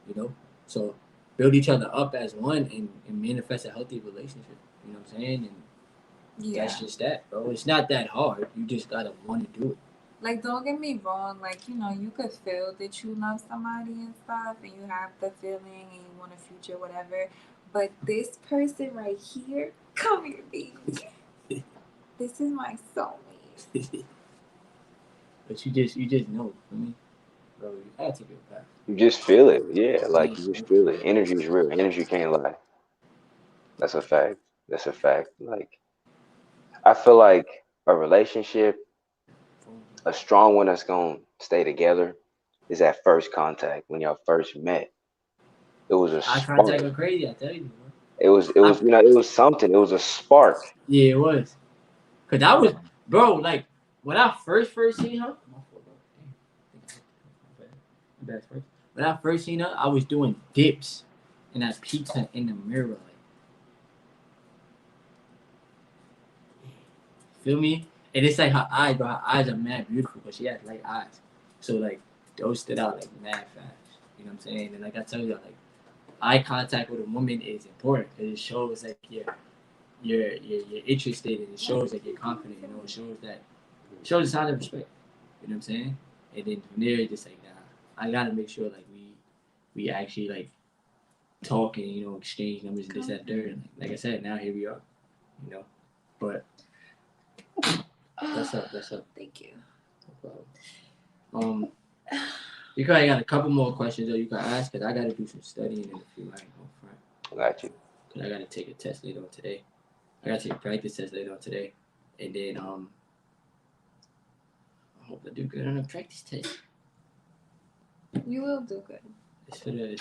You know, so build each other up as one and manifest a healthy relationship. You know what I'm saying? And that's just that, bro. It's not that hard. You just gotta want to do it. Like, don't get me wrong. Like, you know, you could feel that you love somebody and stuff, and you have the feeling, and you want a future, whatever. But this person right here, come here, baby. This is my soulmate. But you just know, I mean, bro, you had to get back. You just feel it, yeah. Like you just feel it. Energy is real. Energy can't lie. That's a fact. That's a fact. Like I feel like a relationship, a strong one that's gonna stay together, is at first contact when y'all first met. It was a Eye spark. contact was crazy, I tell you. Bro. It was you know, it was something. It was a spark. Yeah, it was. Cause I was, bro, like when I first seen her. When I first seen her, I was doing dips, and I peeked her in the mirror, like, feel me? And it's like her eyes, bro. Her eyes are mad beautiful, but she has light eyes, so like those stood out like mad fast. You know what I'm saying? And like I tell you, like eye contact with a woman is important because it shows like you're interested and it shows that you're confident. You know, it shows a sign of respect. You know what I'm saying? And then from there, it's just like nah, I gotta make sure like we actually like talk and exchange numbers and this that third. And like I said, now here we are. You know, but that's up. Thank you. No problem. You probably got a couple more questions though you can ask because I got to do some studying in a few. I ain't gonna front. I got you. Cause I got to take a test later on today. I got to take a practice test later on today, and then I hope I do good on the practice test. You will do good. It's for the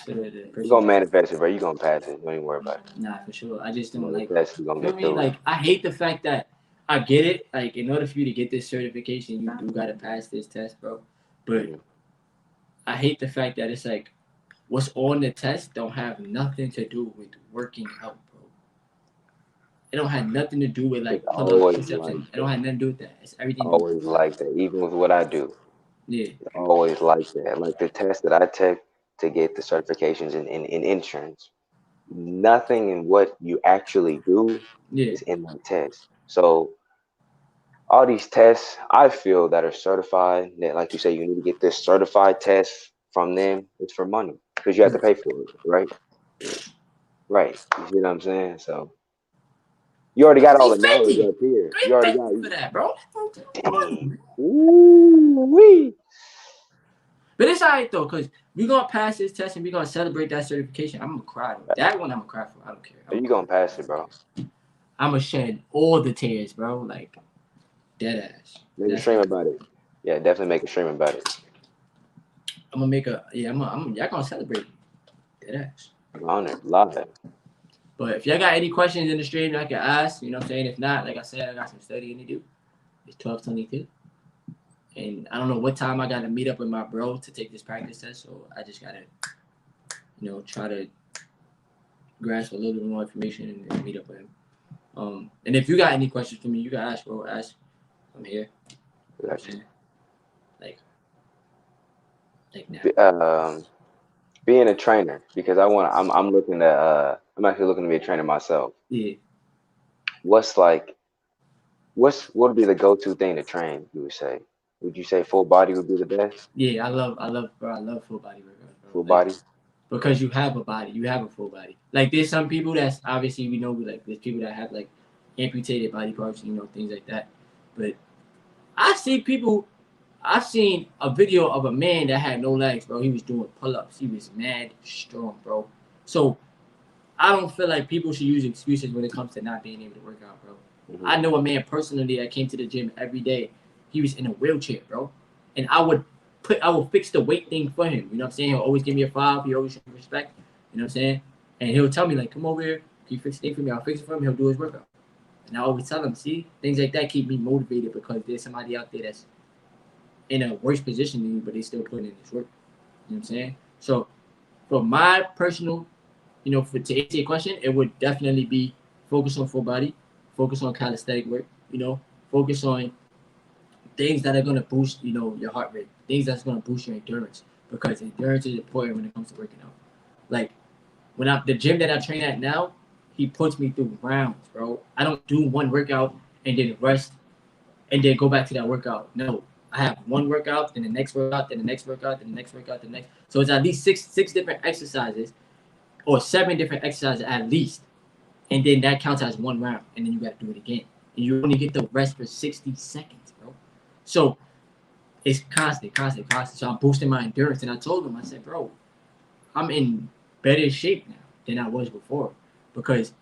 You're gonna manifest it, bro. You're gonna pass it. Don't even worry about it. Nah, for sure. I just don't like. Manifest, you're gonna get through Like I hate the fact that I get it. Like in order for you to get this certification, you do gotta pass this test, bro. But I hate the fact that it's like what's on the test don't have nothing to do with working out, bro. It don't have nothing to do with like pull-ups, push-ups, and it don't have nothing to do with that. It's everything. Always like that, even with what I do. Yeah. It's always like that. Like the test that I take to get the certifications in insurance, nothing in what you actually do is in that test. So all these tests, I feel that are certified, that like you say, you need to get this certified test from them. It's for money because you have to pay for it, right? Right. You see what I'm saying? So you already got all the knowledge up here. You already got for that, bro. Dang. Ooh-wee. But it's alright though, cause we gonna pass this test and we gonna celebrate that certification. I'm gonna cry though. That one I'm gonna cry for. I don't care. You gonna pass it, bro. I'm gonna shed all the tears, bro. Like dead ass. Make a stream about it. Yeah, definitely make a stream about it. I'm gonna make a y'all gonna celebrate dead ass. On it, live. But if y'all got any questions in the stream, I can ask. You know what I'm saying? If not, like I said, I got some studying to do. It's 12:22. And I don't know what time I got to meet up with my bro to take this practice test. So I just got to, try to grasp a little bit more information and meet up with him. And if you got any questions for me, you can ask, bro. Ask. I'm here. Gotcha. Like now. Being a trainer, because I'm I'm actually looking to be a trainer myself. Yeah. What would be the go-to thing to train, you would say? Would you say full body would be the best? Yeah, I love full body workouts, bro. Full body? Because you have a body, you have a full body. Like there's some people that's obviously we know like there's people that have like amputated body parts, things like that. But I've seen a video of a man that had no legs, bro. He was doing pull-ups. He was mad strong, bro. So I don't feel like people should use excuses when it comes to not being able to work out, bro. Mm-hmm. I know a man personally that came to the gym every day. He was in a wheelchair, bro. And I would fix the weight thing for him. You know what I'm saying? He'll always give me a 5. He always show me respect. You know what I'm saying? And he'll tell me, like, come over here. Can you fix the thing for me? I'll fix it for him. He'll do his workout. And I always tell him, see, things like that keep me motivated because there's somebody out there that's in a worse position than you, but they still putting in this work. You know what I'm saying? So for my personal, to answer your question, it would definitely be focus on full body, focus on calisthenic work, focus on things that are going to boost, your heart rate, things that's going to boost your endurance, because endurance is important when it comes to working out. Like when the gym that I train at now, he puts me through rounds, bro. I don't do one workout and then rest and then go back to that workout. No, I have one workout, then the next workout, then the next workout, then the next workout, then the next. So it's at least six different exercises or 7 different exercises at least. And then that counts as one round. And then you got to do it again. And you only get the rest for 60 seconds, bro. So it's constant. So I'm boosting my endurance. And I told him, I said, bro, I'm in better shape now than I was before. Because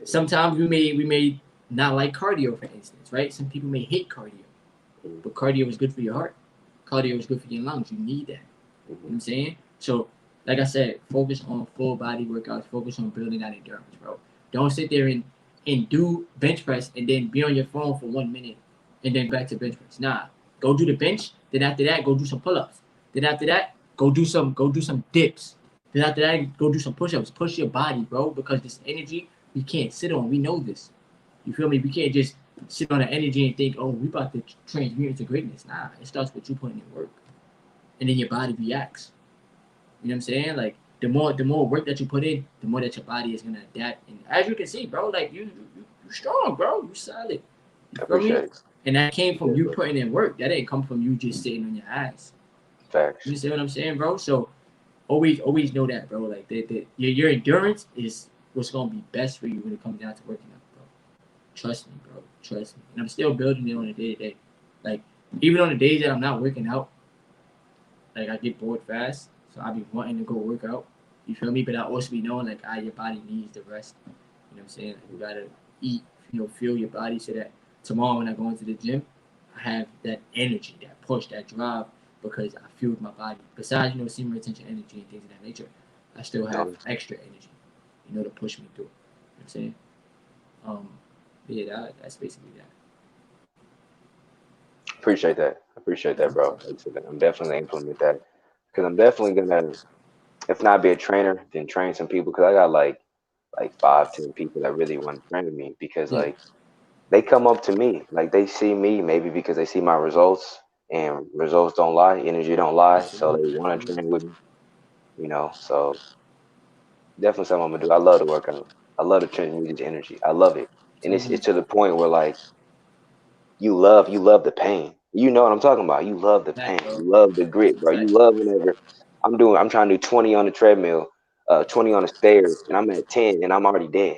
sometimes we may not like cardio, for instance, right? Some people may hate cardio. But cardio is good for your heart. Cardio is good for your lungs. You need that. You know what I'm saying? So, like I said, focus on full body workouts. Focus on building that endurance, bro. Don't sit there and do bench press and then be on your phone for 1 minute and then back to bench press. Nah, go do the bench. Then after that, go do some pull-ups. Then after that, go do some dips. Then after that, go do some push-ups. Push your body, bro, because this energy we can't sit on. We know this. You feel me? We can't just sit on the energy and think, oh, we about to transmute into greatness. Nah, it starts with you putting in work. And then your body reacts. You know what I'm saying? Like the more work that you put in, the more that your body is gonna adapt. And as you can see, bro, like you strong, bro. You solid. You I feel me? appreciate it. And that came from Yes, you bro. putting in work. That didn't come from you just sitting on your ass. Facts. You see what I'm saying, bro? So always know that, bro. Like your endurance is what's gonna be best for you when it comes down to working out, bro. Trust me, bro. Trust me. And I'm still building it on a day to day. Like even on the days that I'm not working out, like I get bored fast, so I be wanting to go work out. You feel me? But I also be knowing like your body needs the rest. You know what I'm saying? Like, you gotta eat, fuel your body so that tomorrow when I go into the gym, I have that energy, that push, that drive because I fueled my body. Besides, semen retention energy and things of that nature, I still have No, extra energy, to push me through. You know what I'm saying? Yeah, that's basically that. appreciate that. I appreciate that, bro. Like I said, I'm definitely gonna implement that because I'm definitely gonna, if not be a trainer, then train some people because I got like 5, 10 people that really want to train with me because Yeah, like they come up to me, like they see me maybe because they see my results and results don't lie, energy don't lie, so absolutely, they want to absolutely. train with me, So definitely something I'm gonna do. I love to work out. I love to transmute this energy. I love it, and Tell it's me, to the point where like you love the pain. You know what I'm talking about. You love the fact, pain. bro. You love the That's grit, a bro. You fact. love whenever I'm trying to do 20 on the treadmill, 20 on the stairs, and I'm at 10 and I'm already dead.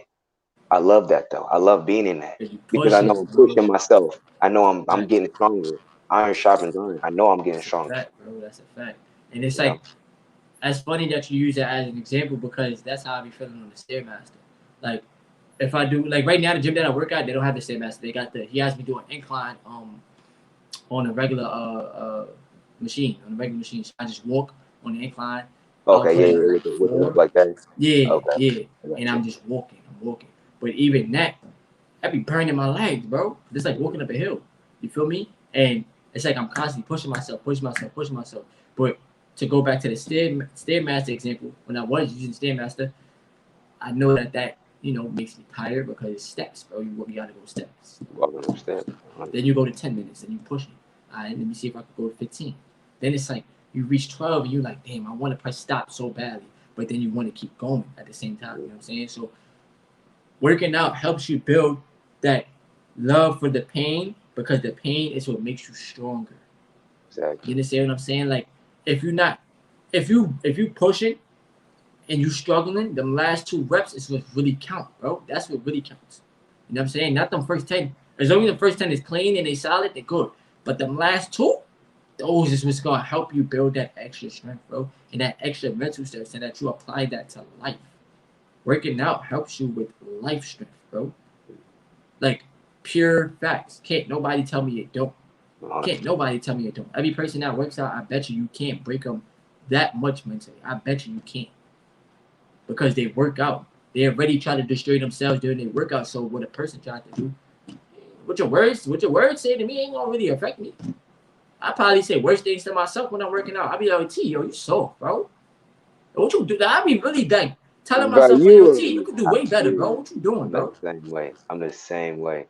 I love that though. I love being in that Cause you because I pushing, know I'm bro. pushing myself. I know I'm Facts. getting stronger. Iron sharpens iron. I know I'm getting That's a stronger. fact, bro. That's a fact. And it's You know. like, it's funny that you use that as an example because that's how I be feeling on the stairmaster. Like, if I do like right now, the gym that I work at, they don't have the stairmaster. They got he has me doing incline on a regular machine on a regular machine. So I just walk on the incline. I'll Okay. put Yeah. in Yeah. like With the rope four. like that. Yeah, Okay. yeah. I got And you. I'm just walking. I'm walking. But even that, I be burning my legs, bro. Just like walking up a hill. You feel me? And it's like I'm constantly pushing myself, pushing myself. But to go back to the stairmaster example, when I was using stairmaster, I know that makes me tired because it's steps, bro. You gotta go steps. Walking up steps. Then you go to 10 minutes, and you push it. All right, let me see if I can go to 15. Then it's like you reach 12, and you're like, damn, I want to press stop so badly, but then you want to keep going at the same time. You know what I'm saying? So working out helps you build that love for the pain because the pain is what makes you stronger. You Exactly. understand what I'm saying? Like if you're not, if you pushing and you struggling, the last 2 reps is what really count, bro. That's what really counts. You know what I'm saying? Not them first 10. As long as the first 10 is clean and they solid, they're good. But the last two, those is what's gonna help you build that extra strength, bro, and that extra mental strength, so that you apply that to life. Working out helps you with life strength, bro. Like pure facts. Can't nobody tell me it don't. Can't 100%. nobody tell me it don't. Every person that works out, I bet you can't break them that much mentally. I bet you can't because they work out. They already try to destroy themselves during their workout. So what a person tries to do, what your words say to me ain't gonna really affect me. I probably say worse things to myself when I'm working out. I be like, T, yo, you soft, bro. What you do? I be really like telling Bro, myself like, yo, T, you could do way better, bro. you, What you doing, I'm not bro? the same way. I'm the same way.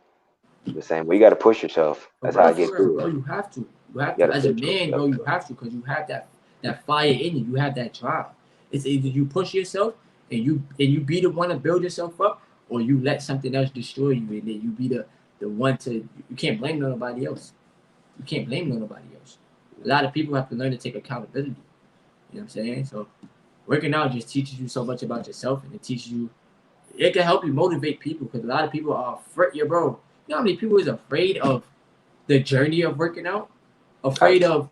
The same way. You got to push yourself. That's how I For get real, through it. bro. You have to. You have You to. got to As a push man, yourself, bro, you bro. have to because you have that fire in you. You have that drive. It's either you push yourself and you be the one to build yourself up, or you let something else destroy you, and then you be the one to. You can't blame nobody else. You can't blame nobody else. A lot of people have to learn to take accountability. You know what I'm saying? So working out just teaches you so much about yourself, and it teaches you. It can help you motivate people because a lot of people are afraid. Yeah, bro. You know how many people is afraid of the journey of working out, I, afraid of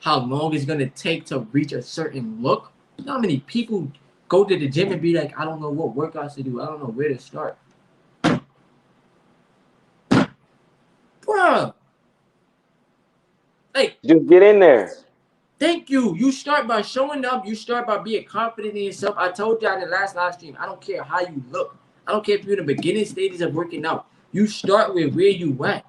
how long it's gonna take to reach a certain look. You know how many people go to the gym and be like, I don't know what workouts to do. I don't know where to start. Bruh, like, just get in there. thank you. You start by showing up. You start by being confident in yourself. I told y'all in the last live stream, I don't care how you look. I don't care if you're in the beginning stages of working out. You start with where you at.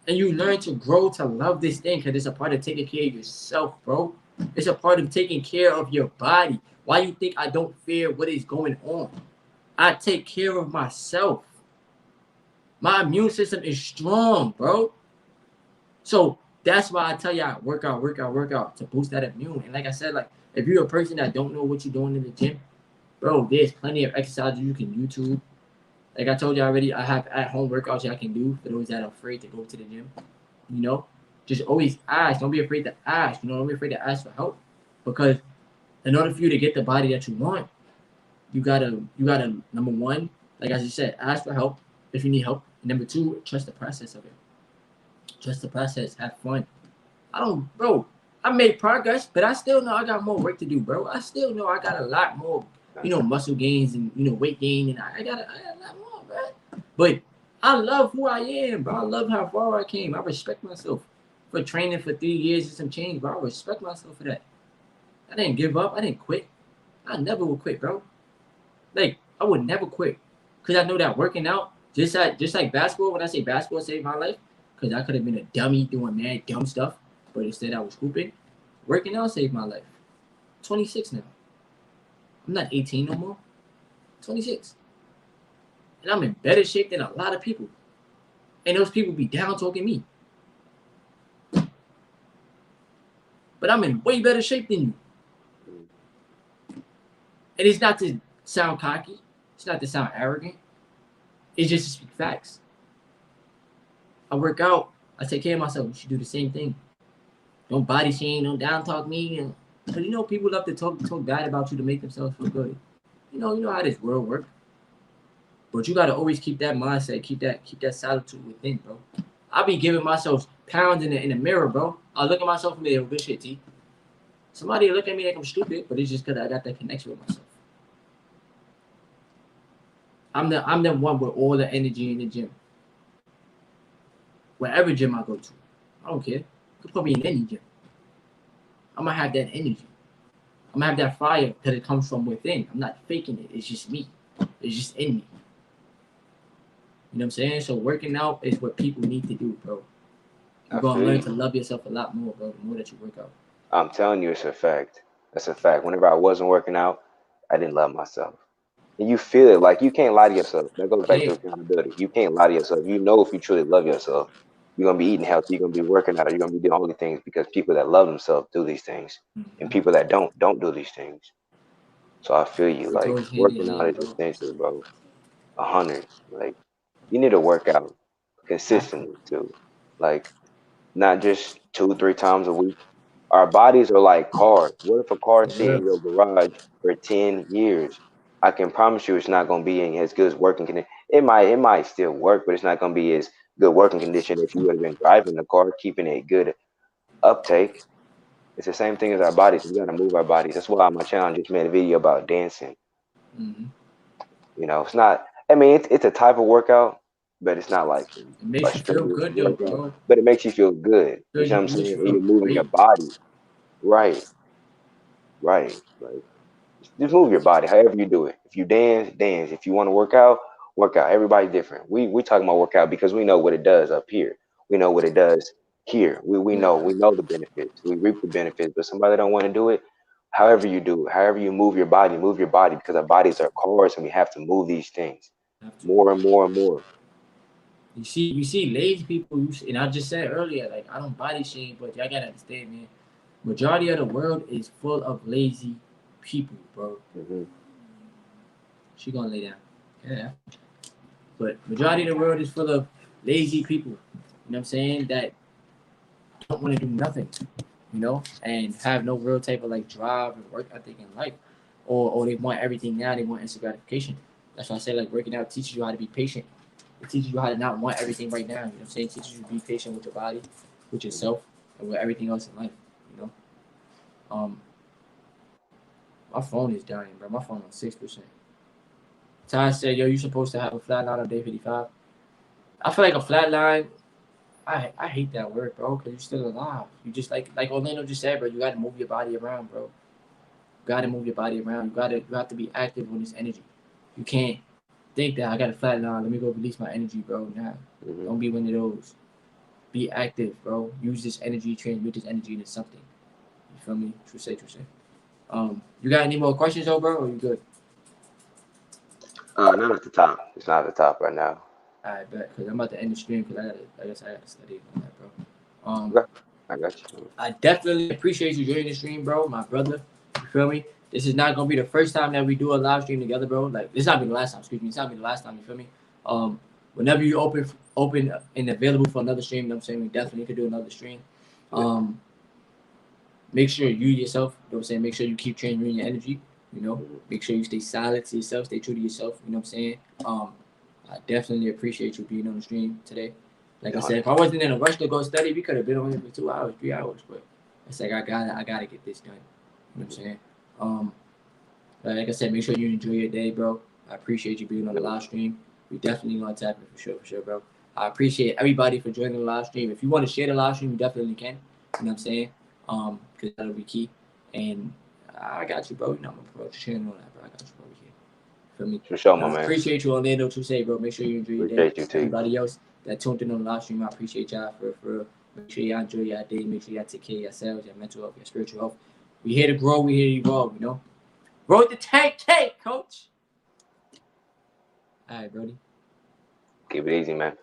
And you learn to grow to love this thing because it's a part of taking care of yourself, bro. It's a part of taking care of your body. Why you think I don't fear what is going on? I take care of myself. My immune system is strong, bro. So That's why I tell y'all work out to boost that immune. And like I said, like if you're a person that don't know what you're doing in the gym, bro, there's plenty of exercises you can YouTube. Like I told you already, I have at-home workouts y'all can do for those that are afraid to go to the gym. You know, just always ask. Don't be afraid to ask. You know, don't be afraid to ask for help, because in order for you to get the body that you want, you gotta number one, like as you said, ask for help if you need help. And number two, trust the process of it. Trust the process. Have fun. I don't, bro. I made progress, but I still know I got more work to do, bro. I still know I got a lot more, muscle gains and weight gain, and I got a lot more, bro. But I love who I am, bro. I love how far I came. I respect myself for training for 3 years and some change, bro. I respect myself for that. I didn't give up. I didn't quit. I never would quit, bro. Like I would never quit, cause I know that working out, just like basketball. When I say basketball saved my life, cause I could have been a dummy doing mad dumb stuff, but instead I was hooping. Working out saved my life. 26 now. I'm not 18 no more. 26, and I'm in better shape than a lot of people. And those people be down talking me, but I'm in way better shape than you. And it's not to sound cocky. It's not to sound arrogant. It's just to speak facts. I work out. I take care of myself. You should do the same thing. Don't body shame. Don't down talk me. And because people love to talk bad about you to make themselves feel good. You know how this world works. But you gotta always keep that mindset. Keep that solitude within, bro. I be giving myself pounds in the mirror, bro. I look at myself and be like, good shit, T. Somebody look at me like I'm stupid, but it's just because I got that connection with myself. I'm the one with all the energy in the gym. Wherever gym I go to, I don't care. You can put me in any gym. I'm gonna have that energy. I'm gonna have that fire because it comes from within. I'm not faking it. It's just me. It's just in me. You know what I'm saying? So working out is what people need to do, bro. You're gonna learn to love yourself a lot more, bro, the more that you work out. I'm telling you, it's a fact. That's a fact. Whenever I wasn't working out, I didn't love myself. And you feel it. Like you can't lie to yourself. That goes back to Okay. accountability. You can't lie to yourself. You know if you truly love yourself, you're gonna be eating healthy, you're gonna be working out, or you're gonna be doing all these things because people that love themselves do these things. And people that don't do these things. So I feel you. It Like goes hand in working out hand, is bro. essential, bro. 100. Like you need to work out Have to. consistently too. Like not just 2, 3 times a week. Our bodies are like cars. What if a car For sit in real. your garage for 10 years? I can promise you it's not gonna be in as good as working condition. It might still work, but it's not gonna be as good working condition if you would have been driving the car, keeping a good uptake. It's the same thing as our bodies. We gotta move our bodies. That's why on my channel I just made a video about dancing. Mm-hmm. It's not. I mean, it's a type of workout, but it's not like It makes a you feel strenuous good, though, workout. bro. But it makes you feel good. You see what I'm It makes saying? you And feel you're moving your great. body. Right, right. Like just move your body, however you do it. If you dance, dance. If you want to work out. Everybody's different. We talking about workout because we know what it does up here. We know what it does here. We know the benefits. We reap the benefits. But somebody don't want to do it. However you do it, however you move your body because our bodies are cars and we have to move these things Have to. more and more and more. You see lazy people, and I just said earlier, like I don't body shame, but y'all gotta understand, man. Majority of the world is full of lazy people, bro. Hmm. She gonna lay down. Yeah. But majority of the world is full of lazy people. You know what I'm saying? That don't want to do nothing. And have no real type of like drive and work ethic in life, or they want everything now. They want instant gratification. That's why I say like working out teaches you how to be patient. It teaches you how to not want everything right now. You know what I'm saying? It teaches you to be patient with your body, with yourself, and with everything else in life. You know. Um, my phone is dying, bro. My phone on 6%. Ty said, "Yo, you supposed to have a flat line on day 55." I feel like a flat line. I hate that word, bro, because you're still alive. You just like Orlando just said, bro. You got to move your body around, bro. You got to move your body around. You have to be active with this energy. You can't think that I got a flat line. Let me go release my energy, bro. Nah, Hmm. don't be one of those. Be active, bro. Use this energy, transmute this energy into something. You feel me? True say, true say. You got any more questions, though, bro? Or you good? Not at the top. It's not at the top right now. I bet, because I'm about to end the stream because I guess I gotta study on that, bro. Okay. I got you. I definitely appreciate you joining the stream, bro, my brother. You feel me? This is not gonna be the first time that we do a live stream together, bro. Like this not be the last time. Excuse me. It's not be the last time. You feel me? Whenever you open and available for another stream, you know what I'm saying, we definitely could do another stream. Make sure you yourself, you know what I'm saying, make sure you keep training your energy. You know, make sure you stay solid to yourself, stay true to yourself. You know what I'm saying? I definitely appreciate you being on the stream today. Like I said, if I wasn't in a rush to go study, we could have been on here for 2 hours, 3 hours. But it's like I gotta get this done. You know what I'm saying? Like I said, make sure you enjoy your day, bro. I appreciate you being on the live stream. We definitely gonna tap it for sure, bro. I appreciate everybody for joining the live stream. If you want to share the live stream, you definitely can. You know what I'm saying? Because that'll be key. And I got you, bro. You know I'm gonna promote your channel on that, bro. I got you, bro. Here. Feel me? For sure, my man. Appreciate you, Orlando. To say, bro. Make sure you enjoy your day. Appreciate you too. Everybody else that tuned in on the live stream, I appreciate y'all for make sure y'all enjoy your day. Make sure y'all take care of yourselves, your mental health, your spiritual health. We here to grow. We here to evolve. You know. Roll the tank, coach. All right, Brody. Keep it easy, man.